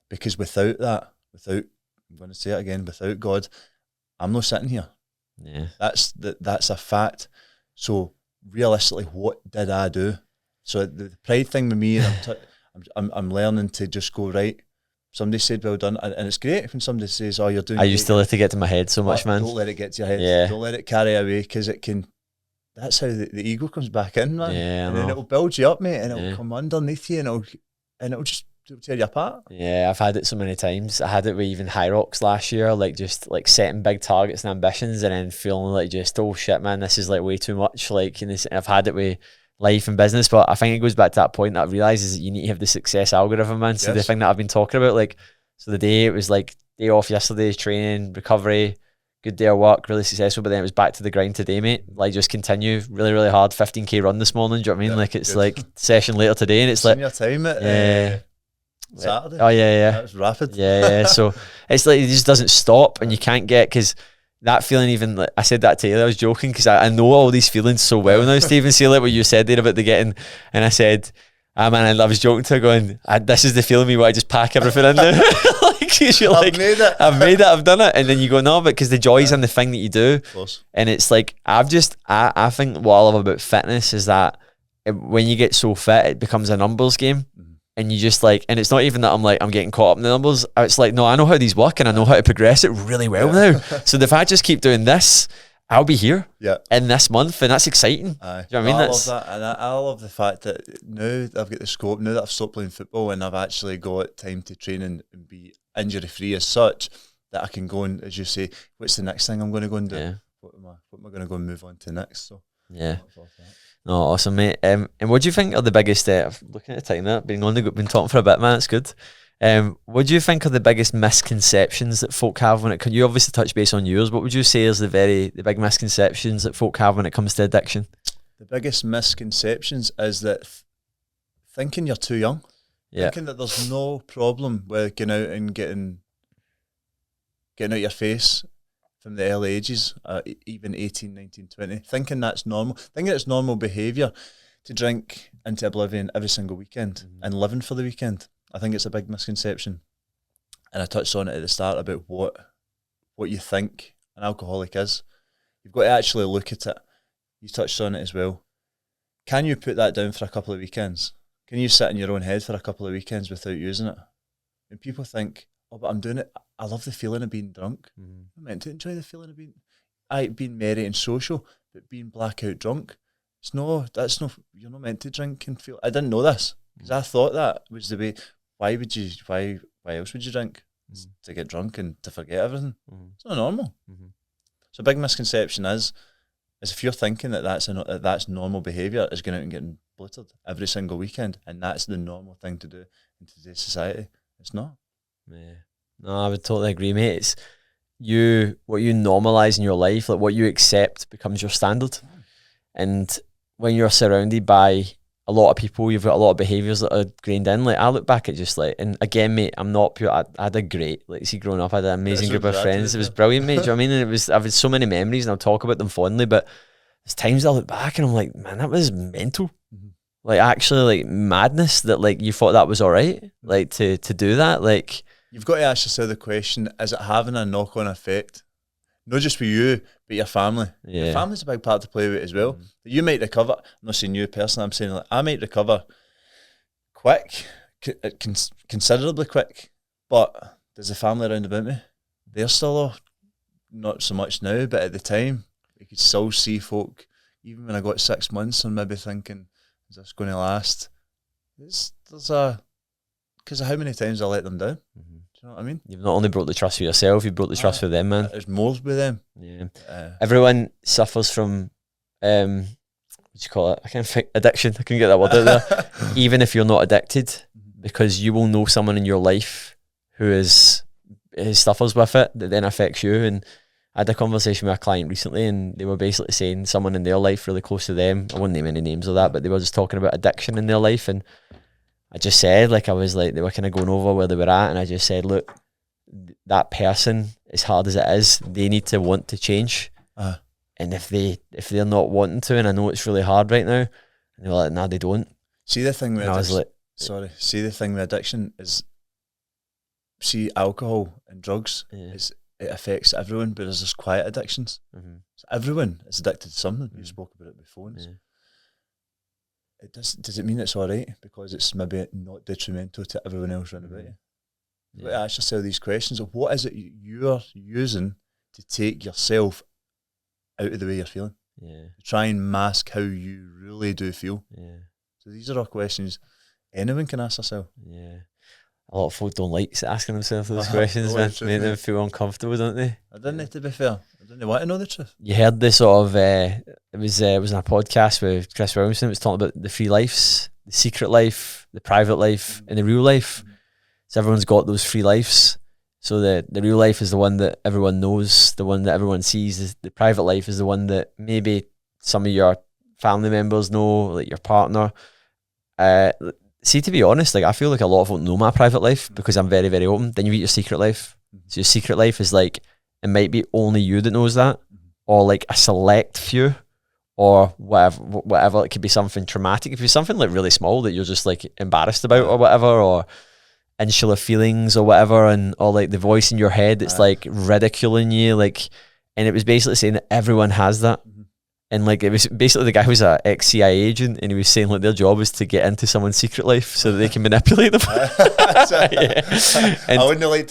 Because without that, I'm going to say it again, without God, I'm not sitting here. Yeah, that's a fact. So realistically, what did I do? So the pride thing with me, I'm learning to just go, right. Somebody said, well done. And it's great when somebody says, you're doing great. I used to let it get to my head so much, man. Don't let it get to your head. Don't let it carry away, because it can, that's how the ego comes back in, man. Yeah, and then it'll build you up, mate, and it'll come underneath you, and it'll just tear you apart. Yeah, I've had it so many times. I had it with even High Rocks last year, like just like setting big targets and ambitions, and then feeling like just, oh shit, man, this is like way too much. Like, and I've had it with life and business, but I think it goes back to that point that I've realised is that you need to have the success algorithm, man. So the thing that I've been talking about, like, so the day, it was like day off yesterday's training, recovery, good day of work, really successful, but then it was back to the grind today, mate. Like, just continue really, really hard, 15K run this morning, do you know what I mean? Like, it's like session later today, and it's like your time at Saturday. Oh yeah. That was rapid. Yeah. So it's like, it just doesn't stop, and you can't get, because that feeling, even like I said that to you, I was joking, because I know all these feelings so well now, Stephen. See, like what you said there about the getting, and I said, man, I was joking to her, going, this is the feeling me where I just pack everything in now. Like, you're like, I've made it, I've done it. And then you go, no, but because the joy's in the thing that you do. And it's like, I think what I love about fitness is that when you get so fit, it becomes a numbers game. And you just like, and it's not even that I'm getting caught up in the numbers. It's like, no, I know how these work, and I know how to progress it really well now. So if I just keep doing this, I'll be here in this month, and that's exciting. Do you know what I mean? I love that, and I love the fact that now I've got the scope, now that I've stopped playing football and I've actually got time to train and be injury free as such, that I can go and, as you say, what's the next thing I'm going to go and do? What am I going to go and move on to next? So No, awesome, mate. And what do you think are the biggest? Looking at the time, that been talking for a bit, man. It's good. What do you think are the biggest misconceptions that folk have when it comes? You obviously touch base on yours. What would you say is the big misconceptions that folk have when it comes to addiction? The biggest misconceptions is that thinking you're too young, thinking that there's no problem with going out and getting out your face from the early ages, even 18, 19, 20, thinking that's normal, thinking it's normal behaviour to drink into oblivion every single weekend and living for the weekend. I think it's a big misconception, and I touched on it at the start about what you think an alcoholic is. You've got to actually look at it. You touched on it as well. Can you put that down for a couple of weekends? Can you sit in your own head for a couple of weekends without using it? And people think, oh, but I'm doing it. I love the feeling of being drunk. I'm meant to enjoy the feeling of being merry and social, but being blackout drunk, you're not meant to drink and feel. I didn't know this, because I thought that was the way. Why else would you drink? To get drunk and to forget everything. It's not normal. So a big misconception is if you're thinking that's normal behaviour, is going out and getting blittered every single weekend, and that's the normal thing to do in today's society. It's not. Yeah. No, I would totally agree, mate. It's what you normalise in your life, like what you accept becomes your standard. And when you're surrounded by a lot of people, you've got a lot of behaviours that are grained in. Like, I look back at just like, and again, mate, I'm not pure. I had a great, like, see, growing up, I had an amazing group of friends. It was brilliant, mate. Do you know what I mean? And I've had so many memories, and I'll talk about them fondly. But there's times I look back and I'm like, man, that was mental. Like, actually, like, madness that, like, you thought that was all right, like, to do that. Like, you've got to ask yourself the question: is it having a knock-on effect? Not just for you, but your family. Yeah. Your family's a big part to play with as well. You might recover. I'm not saying you personally, I'm saying, like, I might recover quick, considerably quick, but there's a family around about me. They're still not so much now, but at the time, you could still see folk, even when I got 6 months, and maybe thinking, is this going to last? Because of how many times I let them down. Do you know what I mean? You've not only broke the trust for yourself, you've broke the trust for them, man. There's more with them. Yeah. Everyone suffers from, what do you call it? I can't think, addiction. I couldn't get that word out there. Even if you're not addicted, because you will know someone in your life who suffers with it, that then affects you. And I had a conversation with a client recently, and they were basically saying someone in their life really close to them, I won't name any names of that, but they were just talking about addiction in their life. And I just said, like, they were kind of going over where they were at, and I just said, look, that person, as hard as it is, they need to want to change. And if they're not wanting to, and I know it's really hard right now, and they were like, nah, they don't. See, the thing with addiction is, see, alcohol and drugs, it affects everyone, but there's just quiet addictions. So everyone is addicted to something. You spoke about it before. Does it mean it's all right because it's maybe not detrimental to everyone else around about you? You ask yourself these questions of what is it you're using to take yourself out of the way you're feeling. Try and mask how you really do feel. So these are all questions anyone can ask themselves. A lot of folk don't like asking themselves those questions, man. Make them feel uncomfortable, don't they? I didn't, to be fair. I didn't want to know the truth. You heard this sort of, it was in a podcast with Chris Williamson. It was talking about the three lives: the secret life, the private life, and the real life. So everyone's got those three lives. So the real life is the one that everyone knows, the one that everyone sees. The private life is the one that maybe some of your family members know, like your partner. See, to be honest, like, I feel like a lot of folk know my private life because I'm very, very open. Then you meet your secret life. So your secret life is like, it might be only you that knows that, or like a select few, or whatever. It could be something traumatic. It could be something like really small that you're just like embarrassed about or whatever, or insular feelings or whatever, or like the voice in your head that's like ridiculing you, like, and it was basically saying that everyone has that. And like, it was basically, the guy was an ex-CIA agent, and he was saying like their job is to get into someone's secret life so that they can manipulate them. I wouldn't like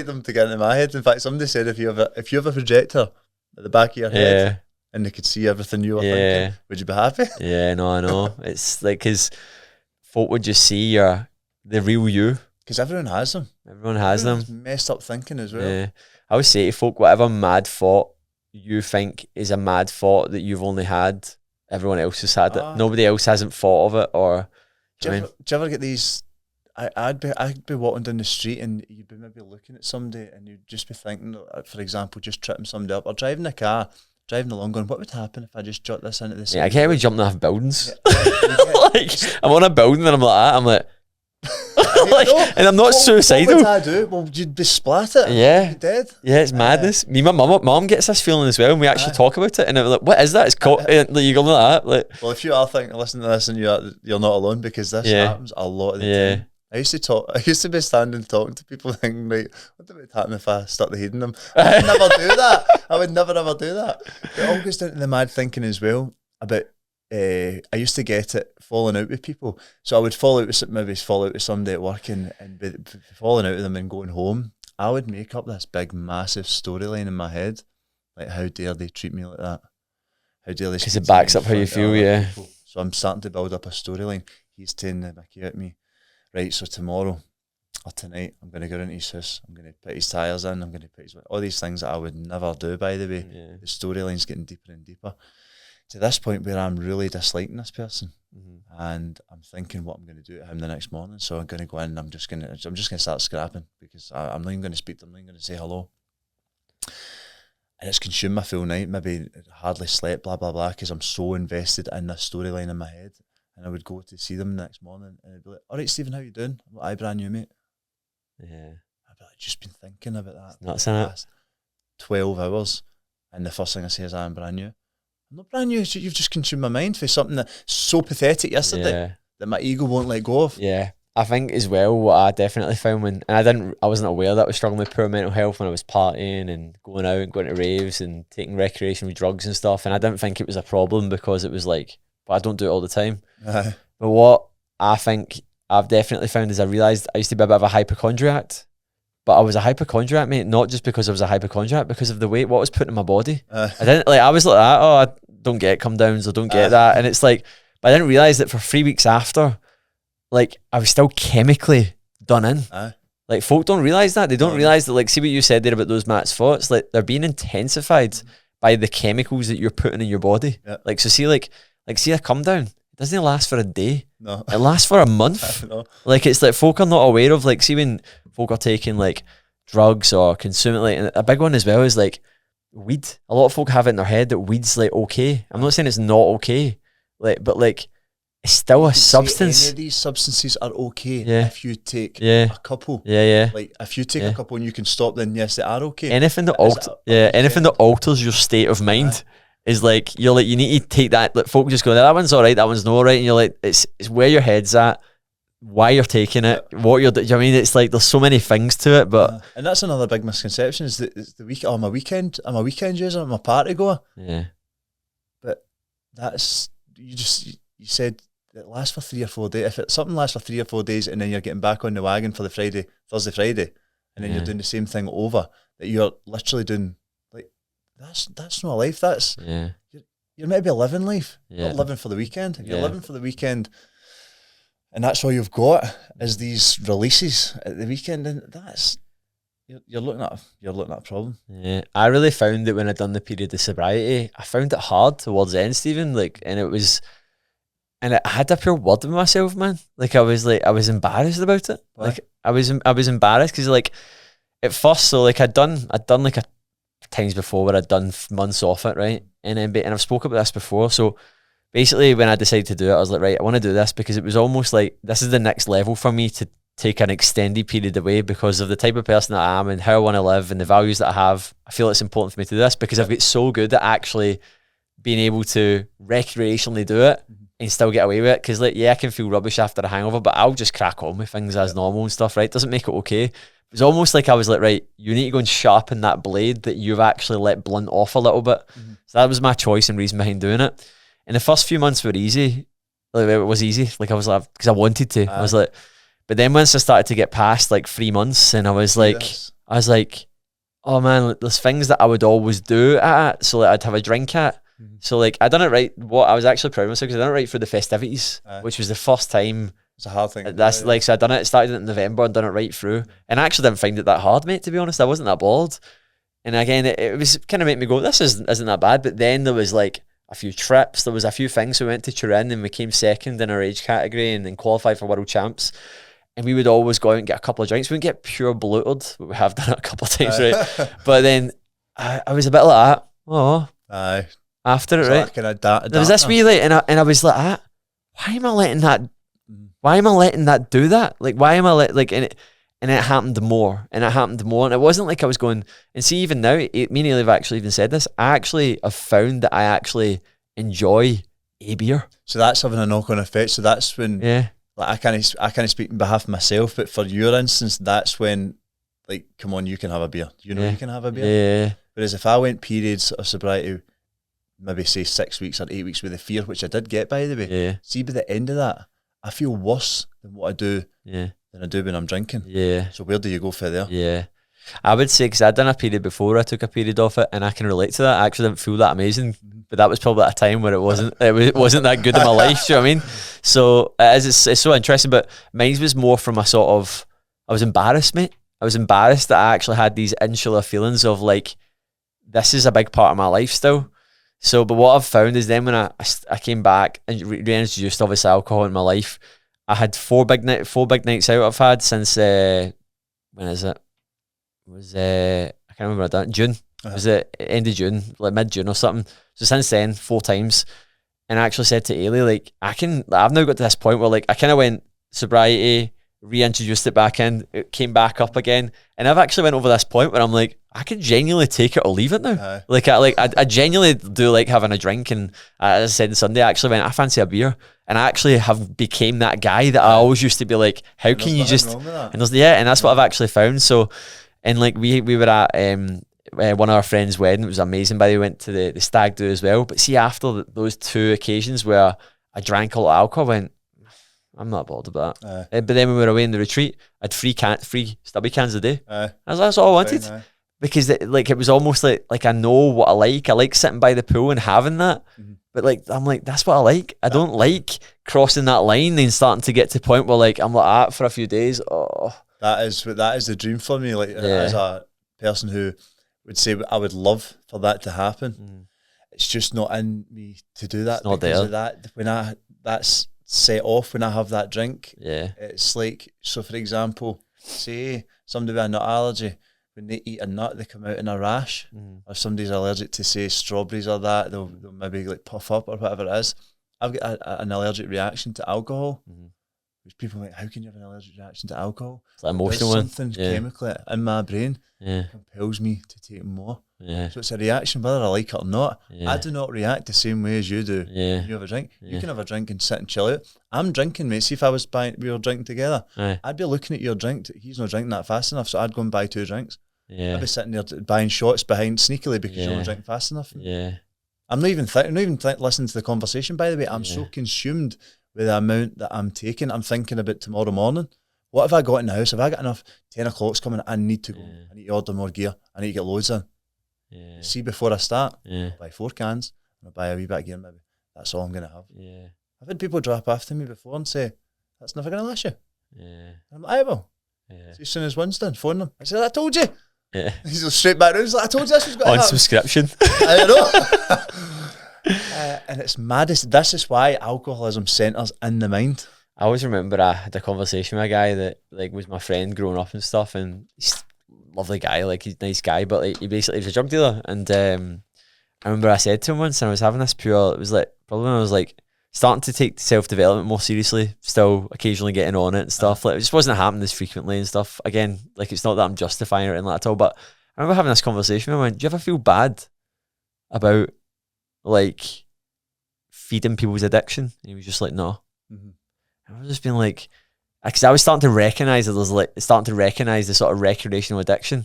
them to get into my head. In fact, somebody said if you have a projector at the back of your head and they could see everything you were thinking, would you be happy? No, I know. It's like, because folk would just see the real you. Because everyone has them. Everyone has them. Messed up thinking as well. I would say to folk, whatever mad thought you think is a mad thought that you've only had, everyone else has had it. Nobody else hasn't thought of it. Or do you ever get these? I'd be walking down the street, and you'd be maybe looking at somebody, and you'd just be thinking, for example, just tripping somebody up, or driving a car, driving along, going, what would happen if I just jot this into this? I can't even jump off buildings. Like, I'm on a building and I'm like that. I'm like, and I'm not suicidal. What would I do? Well, you'd be splattered. Yeah, you'd be dead. Yeah, it's madness. Me, my mum gets this feeling as well, and we actually talk about it. And I'm like, what is that? It's called. Like, you go like that. Like, well, if you are thinking, listen to this, and you're not alone, because this happens a lot of the time. I used to be standing talking to people thinking, right, what would happen if I stuck the head in them? I would never do that. I would never ever do that. It all goes down to the mad thinking as well about, I used to get it falling out with people. So I would fall out with somebody at work and be falling out with them and going home. I would make up this big massive storyline in my head. Like, how dare they treat me like that? How dare they? Because it backs up how you feel, yeah. People. So I'm starting to build up a storyline. He's taking the mickey at me. Right, so tomorrow or tonight, I'm going to go into his house. I'm going to put his tyres in. I'm going to put his... All these things that I would never do, by the way. Yeah. The storyline's getting deeper and deeper. To this point where I'm really disliking this person. And I'm thinking what I'm going to do to him the next morning. So I'm going to go in and I'm just going to start scrapping because I'm not even going to speak to him. I'm not even going to say hello. And it's consumed my full night. Maybe hardly slept, blah, blah, blah, because I'm so invested in this storyline in my head. And I would go to see them the next morning and I'd be like, all right, Stephen, how you doing? I'm like, aye, brand new, mate. Yeah. I'd be like, just been thinking about that. It's nuts, isn't it? 12 hours. And the first thing I say is, I'm brand new. I'm not brand new. You've just consumed my mind for something that's so pathetic yesterday that my ego won't let go of. Yeah. I think as well, what I definitely found I wasn't aware that I was struggling with poor mental health when I was partying and going out and going to raves and taking recreational drugs and stuff. And I didn't think it was a problem because it was like, but I don't do it all the time. But what I think I've definitely found is I realised I used to be a bit of a hypochondriac, but I was a hypochondriac, mate, not just because I was a hypochondriac, because of the weight, what was put in my body. I was like that, I don't get come downs, I don't get that. And it's like, but I didn't realise that for 3 weeks after, like, I was still chemically done in. Like, folk don't realise that. They don't realise that, like, see what you said there about those Matt's thoughts, like, they're being intensified by the chemicals that you're putting in your body. Like, so see, see a come down, it doesn't last for a day. No. It lasts for a month. Like, it's like folk are not aware of, like, see when folk are taking, like, drugs or consuming, like, and a big one as well is, like, weed. A lot of folk have it in their head that weed's, like, okay. I'm not saying it's not okay, like, but, like, it's still a substance. Any of these substances are okay if you take a couple. Like, if you take a couple and you can stop, then yes, they are okay. Anything that anything that alters your state of mind is like, you're like, you need to take that. Like, folk just go, that one's all right, that one's not right, and you're like, it's where your head's at, why you're taking it, what you're doing. You know what I mean? It's like there's so many things to it, but and that's another big misconception is that it's the week. Oh, I'm a weekend user, I'm a party goer. Yeah, but that's you said it lasts for 3 or 4 days. If something lasts for 3 or 4 days and then you're getting back on the wagon for the Thursday, Friday, and then you're doing the same thing over, that you're literally doing, like, that's not a life. That's you're maybe living life, not living for the weekend. If you're living for the weekend, and that's all you've got is these releases at the weekend, and that's you're looking at a problem. Yeah, I really found that when I'd done the period of sobriety, I found it hard towards the end, Stephen. Like, and I had a pure word with myself, man. Like, I was embarrassed about it. What? Like, I was embarrassed because, like, at first, so like I'd done like a times before where I'd done months off it, right? And I've spoken about this before. So basically, when I decided to do it, I was like, right, I want to do this because it was almost like this is the next level for me to take an extended period away because of the type of person that I am and how I want to live and the values that I have. I feel it's important for me to do this because I've got so good at actually being able to recreationally do it and still get away with it. Because, like, I can feel rubbish after a hangover, but I'll just crack on with things as normal and stuff, right? Doesn't make it okay. It was almost like I was like, right, you need to go and sharpen that blade that you've actually let blunt off a little bit. So that was my choice and reason behind doing it. And the first few months were easy. Like, it was easy. Like, I was like, because I wanted to. I was like, but then once I started to get past like 3 months, and I was like, oh man, there's things that I would always do at. So like, I'd have a drink at. So like, I done it right. What I was actually proud of myself because I done it right for the festivities, which was the first time. It's a hard thing. That's like, so I done it. Started in November and done it right through. And I actually didn't find it that hard, mate. To be honest, I wasn't that bored. And again, it was kind of make me go, this isn't that bad. But then there was like a few trips. There was a few things. So we went to Turin and we came second in our age category and then qualified for world champs. And we would always go out and get a couple of drinks. We wouldn't get pure bloated, but we have done it a couple of times, right? But then I was a bit like that. Oh, aye. After it, so right? There was this wee like, and I was like, why am I letting that do that? Like, why am I and it happened more, and it wasn't like I was going, and see, even now, me and Ailey have actually even said this, I actually have found that I actually enjoy a beer. So that's having a knock-on effect. So that's when, like I can't speak on behalf of myself, but for your instance, that's when, like, come on, you can have a beer. You know, you can have a beer. Yeah. Whereas if I went periods of sobriety, maybe say 6 weeks or 8 weeks with the fear, which I did get, by the way. Yeah. See, by the end of that, I feel worse than what I do. Yeah. Than I do when I'm drinking. Yeah. So where do you go for there? Yeah. I would say, because I'd done a period before, I took a period off it, and I can relate to that. I actually didn't feel that amazing, but that was probably at a time where it wasn't that good in my life. Do you know what I mean? So it's so interesting. But mine was more from a sort of, I was embarrassed, mate. I was embarrassed that I actually had these insular feelings of like, this is a big part of my life still. So, but what I've found is then when I came back and reintroduced obviously alcohol in my life, I had four big nights out I've had since when is it? It was I can't remember what I done. June. Was it end of June, like mid-June or something? So since then, 4 times. And I actually said to Ailey, like, I've now got to this point where like I kind of went sobriety, reintroduced it back in, it came back up again, and I've actually went over this point where I'm like, I can genuinely take it or leave it now. I genuinely do like having a drink, and as I said on Sunday, I actually went, I fancy a beer, and I actually have became that guy that I always used to be like, how can you just, and that's what I've actually found. So, and like we were at one of our friends' wedding. It was amazing. By the way, we went to the stag do as well. But see, after those 2 occasions where I drank a lot of alcohol, I went, I'm not bothered about that. But then when we were away in the retreat, I had 3 stubby cans a day. That's all I wanted. Because it was almost like I know what I like. I like sitting by the pool and having that. But like I'm like, that's what I like. I don't like crossing that line and starting to get to the point where like I'm like that for a few days. Oh, that is the dream for me. Like as a person who would say I would love for that to happen. It's just not in me to do that. It's not because there. Of that. When that's set off when I have that drink. Yeah. It's like, so for example, say somebody with a nut allergy, when they eat a nut, they come out in a rash. Or somebody's allergic to, say, strawberries or that, they'll maybe like puff up or whatever it is. I've got an allergic reaction to alcohol. Which people are like, how can you have an allergic reaction to alcohol? It's like emotional one. Something chemically in my brain compels me to take more. So it's a reaction whether I like it or not. I do not react the same way as you do. When you have a drink. You can have a drink and sit and chill out. I'm drinking, mate. See, if we were drinking together, I'd be looking at your drink. He's not drinking that fast enough, so I'd go and buy 2 drinks. I'd be sitting there buying shots behind sneakily because you don't drink fast enough. I'm not even listening to the conversation, by the way. I'm so consumed with the amount that I'm taking. I'm thinking about tomorrow morning. What have I got in the house? Have I got enough? 10 o'clock's coming. I need to go. I need to order more gear. I need to get loads in. See, before I start, I'll buy 4 cans and I'll buy a wee bit of gear maybe. That's all I'm going to have. I've had people drop after me before and say, that's never going to last you. And I'm like, I will. So as soon as one's done, phone them. I said, I told you. He's go straight back around. He's like, I told you this was going to happen. On subscription. I know. And it's maddest. This is why alcoholism centres in the mind. I always remember I had a conversation with a guy that like was my friend growing up and stuff, and he's a lovely guy, like he's a nice guy, but like he was a drug dealer. And I remember I said to him once, and I was having this pure, it was like probably when I was like starting to take self-development more seriously, still occasionally getting on it and stuff. Like it just wasn't happening as frequently and stuff. Again, like it's not that I'm justifying it or anything like that at all, but I remember having this conversation with him. I went, do you ever feel bad about like feeding people's addiction? And he was just like, no. I was just being like, because I was starting to recognise that there's like starting to recognise the sort of recreational addiction.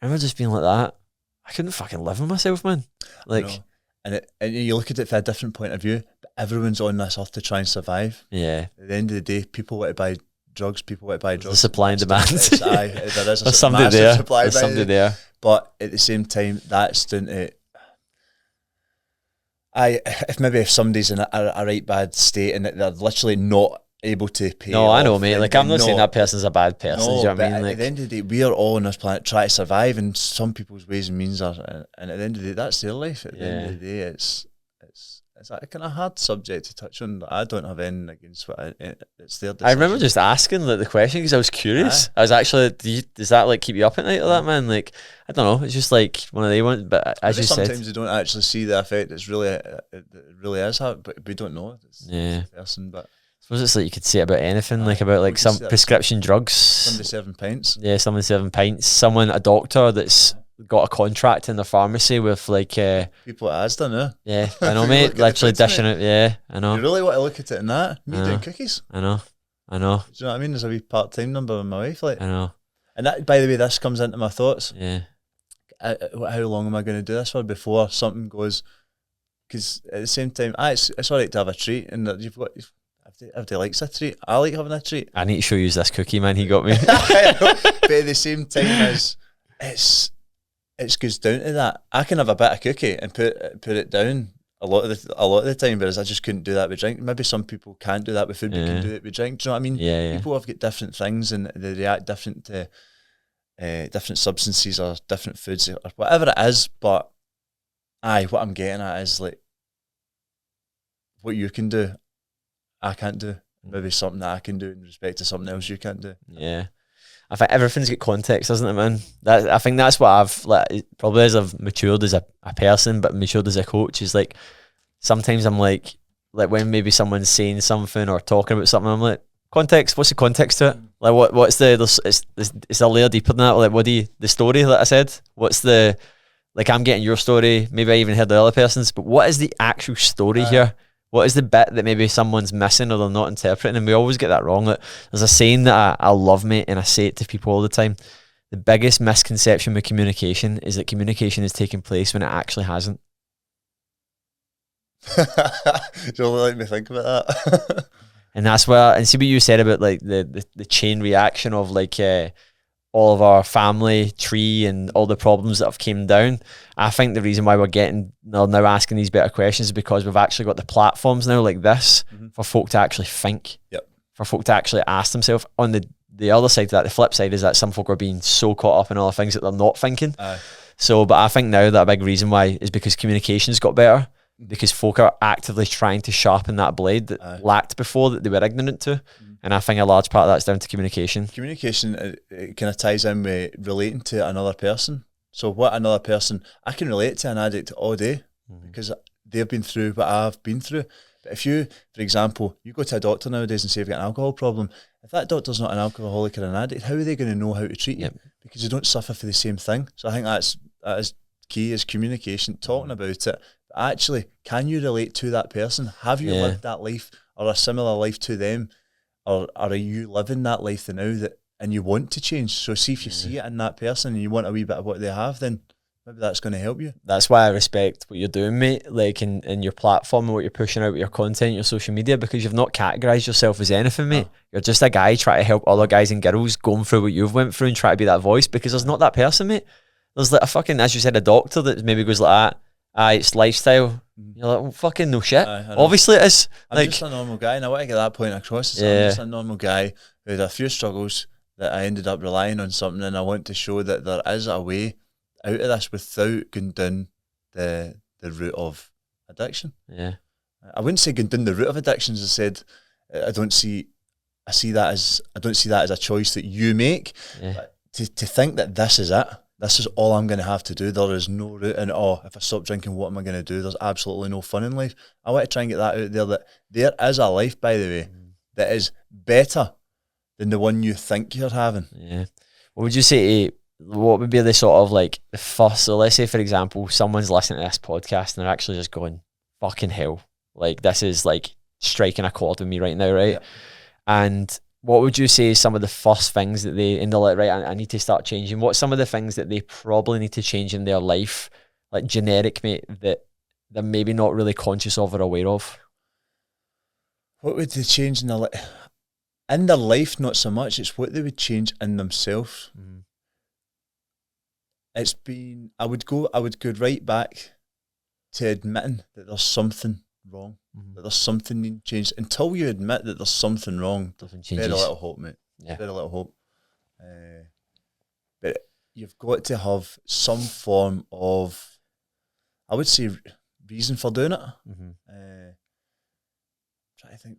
I was just being like that. I couldn't fucking live with myself, man. Like, and you look at it from a different point of view. But everyone's on this earth to try and survive. At the end of the day, people want to buy drugs. People want to buy drugs. The supply and demand. There is There's somebody there. Supply. There's somebody there. But at the same time, that's down to if somebody's in a right bad state and they're literally not able to pay. No, I know, mate. Like I'm not saying that person's a bad person. No, do you know what I mean? Like, at the end of the day, we are all on this planet trying to survive, and some people's ways and means are. And at the end of the day, that's their life. At the end of the day, it's a kind of hard subject to touch on. I don't have anything against what it's their decision. I remember just asking like the question because I was curious. I was actually, does that like keep you up at night or that, man? Like I don't know. It's just like one of the ones. But as you said, sometimes you don't actually see the effect. It really is how, but we don't know. It's the person, but. I suppose it's like you could say it about anything, like about like some prescription drugs. Somebody serving pints. Yeah, someone serving pints. Someone, a doctor that's got a contract in the pharmacy with like people at Asda now. Yeah, I know, mate. Literally dishing it. Yeah, I know. You really want to look at it in that? Me doing cookies. I know. I know. Do you know what I mean? There's a wee part-time number with my wife, like. I know. And that, by the way, this comes into my thoughts. Yeah. How long am I going to do this for before something goes? Because at the same time, it's all right to have a treat, and that everybody likes a treat. I like having a treat. I need to show you this cookie, man. He got me. But at the same time, as it goes down to that. I can have a bit of cookie and put it down a lot of the time, whereas I just couldn't do that with drink. Maybe some people can't do that with food, but can do it with drink. Do you know what I mean? Yeah. People have got different things and they react different to different substances or different foods or whatever it is. But what I'm getting at is like what you can do, I can't do. Maybe something that I can do in respect to something else you can't do. Yeah. I think everything's got context, doesn't it, man? I think that's what I've, like, probably as I've matured as a person, but matured as a coach, is like, sometimes I'm like when maybe someone's saying something or talking about something, I'm like, context, what's the context to it? Like, what's it's a layer deeper than that. Like, the story that I said, what's the, like, I'm getting your story, maybe I even heard the other person's, but what is the actual story here? What is the bit that maybe someone's missing or they're not interpreting? And we always get that wrong. Like, there's a saying that I love, mate, and I say it to people all the time. The biggest misconception with communication is that communication is taking place when it actually hasn't. Do you only let me think about that? And that's where, and see what you said about like the chain reaction of like all of our family tree and all the problems that have came down. I think the reason why they're now asking these better questions is because we've actually got the platforms now like this for folk to actually think. Yep. For folk to actually ask themselves. On the other side of that, the flip side is that some folk are being so caught up in all the things that they're not thinking. So, but I think now that a big reason why is because communication's got better. Because folk are actively trying to sharpen that blade that lacked before, that they were ignorant to. And I think a large part of that's down to communication. Communication, it kind of ties in with relating to another person. So what another person, I can relate to an addict all day because they've been through what I've been through. But if you, for example, you go to a doctor nowadays and say you've got an alcohol problem, if that doctor's not an alcoholic or an addict, how are they going to know how to treat you? Because you don't suffer for the same thing. So I think that is key, is communication, talking about it. Actually, can you relate to that person? Have you lived that life or a similar life to them? Or are you living that life now and you want to change? So see if you see it in that person and you want a wee bit of what they have, then maybe that's going to help you. That's why I respect what you're doing, mate, like in your platform and what you're pushing out with your content, your social media, because you've not categorised yourself as anything, mate. You're just a guy trying to help other guys and girls going through what you've went through and try to be that voice, because there's not that person, mate. There's like a fucking, as you said, a doctor that maybe goes like that. It's lifestyle. You're like, well, fucking no shit. Obviously it is. I'm just a normal guy, and I want to get that point across. I'm just a normal guy who had a few struggles that I ended up relying on something, and I want to show that there is a way out of this without going down the route of addiction. I wouldn't say going down the route of addiction, as I said. I don't see that as a choice that you make. But to think that this is it. This is all I'm going to have to do. There is no route in, if I stop drinking, what am I going to do? There's absolutely no fun in life. I want to try and get that out there, that there is a life, by the way, that is better than the one you think you're having. What would you say, what would be the sort of like the first, so let's say, for example, someone's listening to this podcast and they're actually just going, fucking hell, like this is like striking a chord with me right now, right? And what would you say is some of the first things that they, in the like, right, I need to start changing? What's some of the things that they probably need to change in their life, like generic, mate, that they're maybe not really conscious of or aware of? What would they change in their life? In their life, not so much. It's what they would change in themselves. It's been, I would go right back to admitting that there's something wrong. That there's something needing to change. Until you admit that there's something wrong, there's very little hope, mate. Very little hope. But you've got to have some form of, I would say, reason for doing it. Try to think.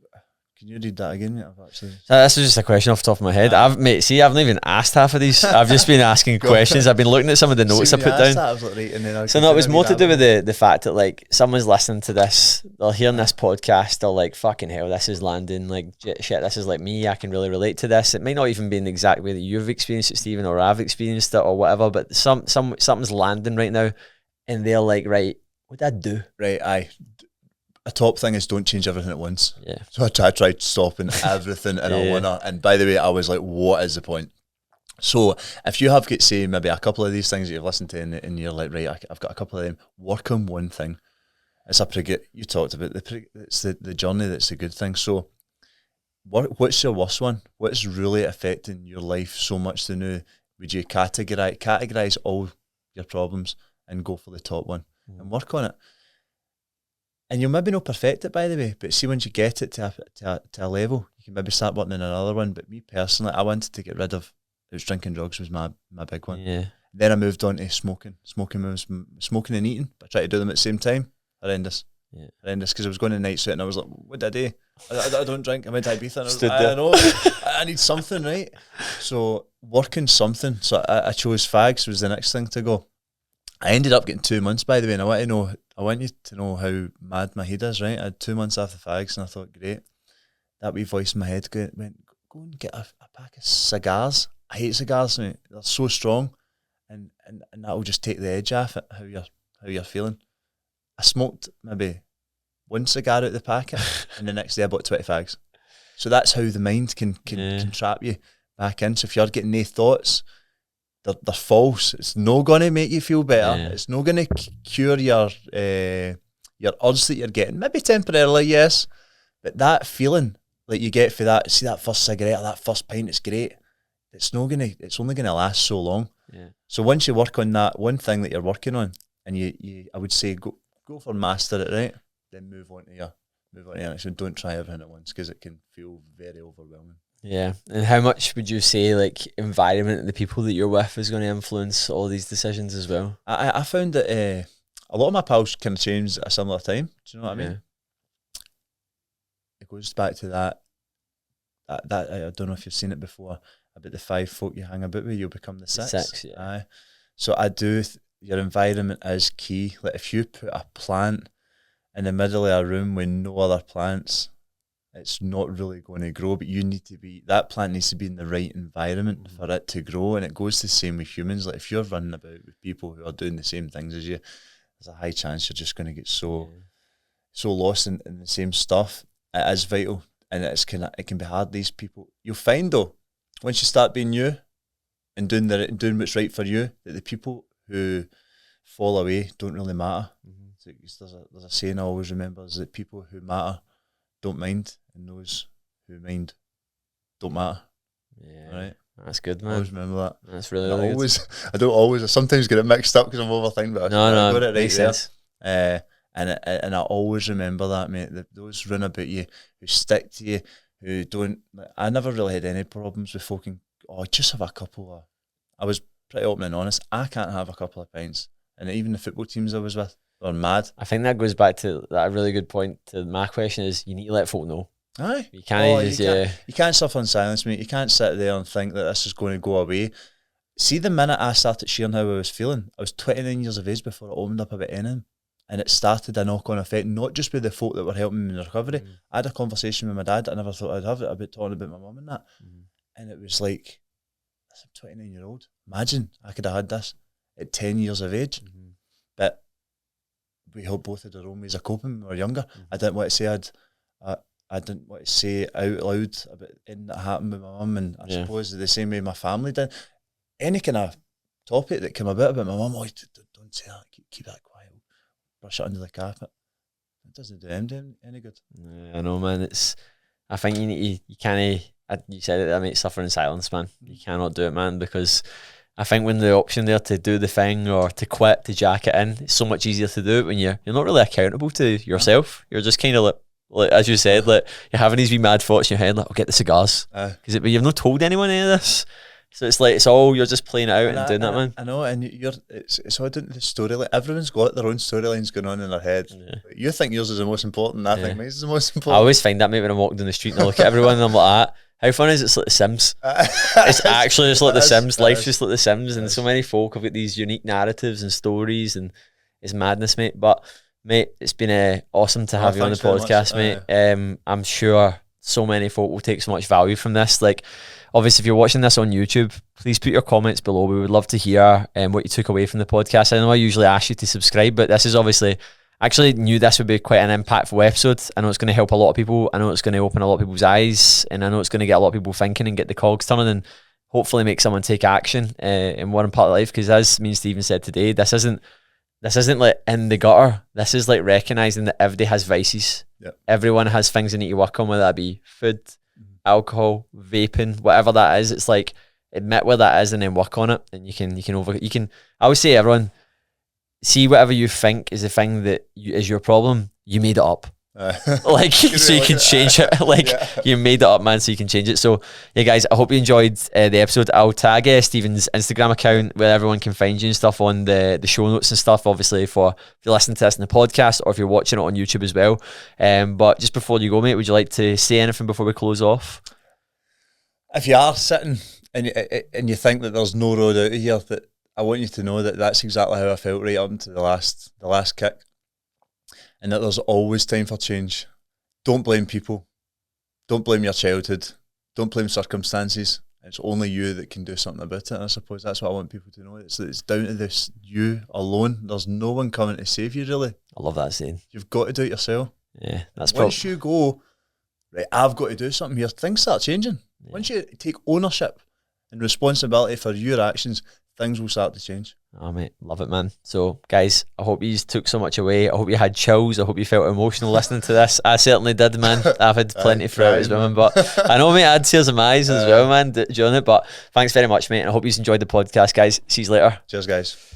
Can you read that again, mate? This is just a question off the top of my head. I've not even asked half of these. I've just been asking questions. I've been looking at some of the notes I put down. That, I was like, right, and then so no, it was more to do with the fact that like someone's listening to this, they're hearing this podcast, they're like, fucking hell, this is landing, like shit, this is like me, I can really relate to this. It might not even be in the exact way that you've experienced it, Stephen, or I've experienced it or whatever, but something's landing right now and they're like, right, what did I do? Right, a top thing is don't change everything at once. Yeah. So I tried stopping everything in a winner. And by the way, I was like, what is the point? So if you have got, say, maybe a couple of these things that you've listened to and you're like, right, I've got a couple of them, work on one thing. It's you talked about it's the journey that's the good thing. So what's your worst one? What's really affecting your life so much to know? Would you categorize all your problems and go for the top one and work on it? And you'll maybe not perfect it, by the way, but see, once you get it to a level, you can maybe start working on another one. But me personally, I wanted to get rid of, it was drinking drugs was my big one. Yeah. Then I moved on to smoking and eating, but I tried to do them at the same time. Horrendous. Yeah. Horrendous, because I was going to nights out and I was like, what did I do? I don't drink, I'm into Ibiza. And I was like, I know, I need something, right? So working something. So I chose fags was the next thing to go. I ended up getting 2 months, by the way, and I want you to know how mad my head is, right? I had 2 months after fags and I thought, great. That wee voice in my head went, go and get a pack of cigars. I hate cigars, mate. They're so strong. And that will just take the edge off it, how you're feeling. I smoked maybe one cigar out of the packet and the next day I bought 20 fags. So that's how the mind can trap you back in. So if you're getting no thoughts, they're false. It's not going to make you feel better. Yeah. It's not going to cure your urge that you're getting. Maybe temporarily, yes. But that feeling that you get for that, see that first cigarette or that first pint, it's great. It's only going to last so long. Yeah. So once you work on that one thing that you're working on, and you I would say go for master it, right? Then move on to your next one. Don't try everything at once because it can feel very overwhelming. Yeah. And how much would you say like environment and the people that you're with is going to influence all these decisions as well? I found that a lot of my pals kind of changed at a similar time. Do you know what I mean? It goes back to that I don't know if you've seen it before, about the 5 folk you hang about with, you'll become the 6. 6, yeah. Aye. So your environment is key. Like if you put a plant in the middle of a room with no other plants, it's not really going to grow, but that plant needs to be in the right environment for it to grow. And it goes the same with humans. Like if you're running about with people who are doing the same things as you, there's a high chance you're just going to get so lost in the same stuff. It is vital, and it can be hard. These people, you'll find though, once you start being you and doing what's right for you, that the people who fall away don't really matter. So there's a saying I always remember, is that people who matter don't mind, and those who mind don't matter. Yeah, right. That's good, man. I always remember that. That's really good. I sometimes get it mixed up because I'm overthinking, but I got it right makes sense. And I always remember that, mate. Those run about you, who stick to you, who don't. I never really had any problems with folk. Just have a couple of. I was pretty open and honest. I can't have a couple of pints, and even the football teams I was with were mad. I think that goes back to that really good point. To my question is, you need to let folk know. Aye, you can't you can't suffer in silence, mate. You can't sit there and think that this is going to go away. See, the minute I started sharing how I was feeling, I was 29 years of age before I opened up about anything. And it started a knock-on effect, not just with the folk that were helping me in the recovery. I had a conversation with my dad I never thought I'd have it, about talking about my mum and that. And it was like, I'm 29-year-old. Imagine I could have had this at 10 years of age. But we both had our own ways of coping when we were younger. I didn't want to say I didn't want to say out loud about anything that happened with my mum, and I suppose the same way my family did. Any kind of topic that came about my mum, don't say that, keep that quiet. Brush it under the carpet. It doesn't do them any good. I know, man. I think you can't. You said it, mate. Suffer in silence, man. You cannot do it, man, because I think when the option there to do the thing or to quit, to jack it in, it's so much easier to do it when you're not really accountable to yourself. You're just kind of like, as you said, like you're having these wee mad thoughts in your head, like, I'll get the cigars, because you've not told anyone any of this. So it's like you're just playing it out and doing that, man. I know, and it's all down to the story. Like everyone's got their own storylines going on in their head. Yeah. You think yours is the most important. I think mine is the most important. I always find that, mate, when I'm walking down the street and I look at everyone and I'm like, how fun is it? It's like The Sims. It's actually just like The Sims. Life's just like The Sims, and so many folk have got these unique narratives and stories, and it's madness, mate. But mate, it's been awesome to have you on the podcast, mate. I'm sure so many folk will take so much value from this. Like, obviously, if you're watching this on YouTube, please put your comments below. We would love to hear what you took away from the podcast. I know I usually ask you to subscribe, but this is obviously actually knew this would be quite an impactful episode. I know it's going to help a lot of people. I know it's going to open a lot of people's eyes, and I know it's going to get a lot of people thinking and get the cogs turning, and hopefully make someone take action in one part of life. Because as me and Stephen said today, this isn't like in the gutter. This is like recognizing that everybody has vices. Yep. Everyone has things they need to work on, whether that be food, alcohol, vaping, whatever that is. It's like, admit where that is and then work on it, and you can. I always say, everyone, see whatever you think is the thing that is your problem, you made it up. Like, so you can change it. Like, you made it up, man, so you can change it. So yeah, guys, I hope you enjoyed the episode. I'll tag Stephen's Instagram account where everyone can find you and stuff on the show notes and stuff, obviously, if you're listening to this in the podcast or if you're watching it on YouTube as well. But just before you go, mate, would you like to say anything before we close off? If you are sitting and you think that there's no road out of here, that I want you to know that that's exactly how I felt right up to the last kick. And that there's always time for change. Don't blame people. Don't blame your childhood. Don't blame circumstances. It's only you that can do something about it. And I suppose that's what I want people to know. It's down to this, you alone. There's no one coming to save you, really. I love that saying. You've got to do it yourself. Yeah, that's once you go, right, I've got to do something here, things start changing. Yeah. Once you take ownership and responsibility for your actions, things will start to change. Oh, mate, love it, man. So, guys, I hope you took so much away. I hope you had chills. I hope you felt emotional listening to this. I certainly did, man. I've had plenty throughout as well, man. But I know, mate, I had tears in my eyes as well, man, during it. But thanks very much, mate. And I hope you enjoyed the podcast, guys. See you later. Cheers, guys.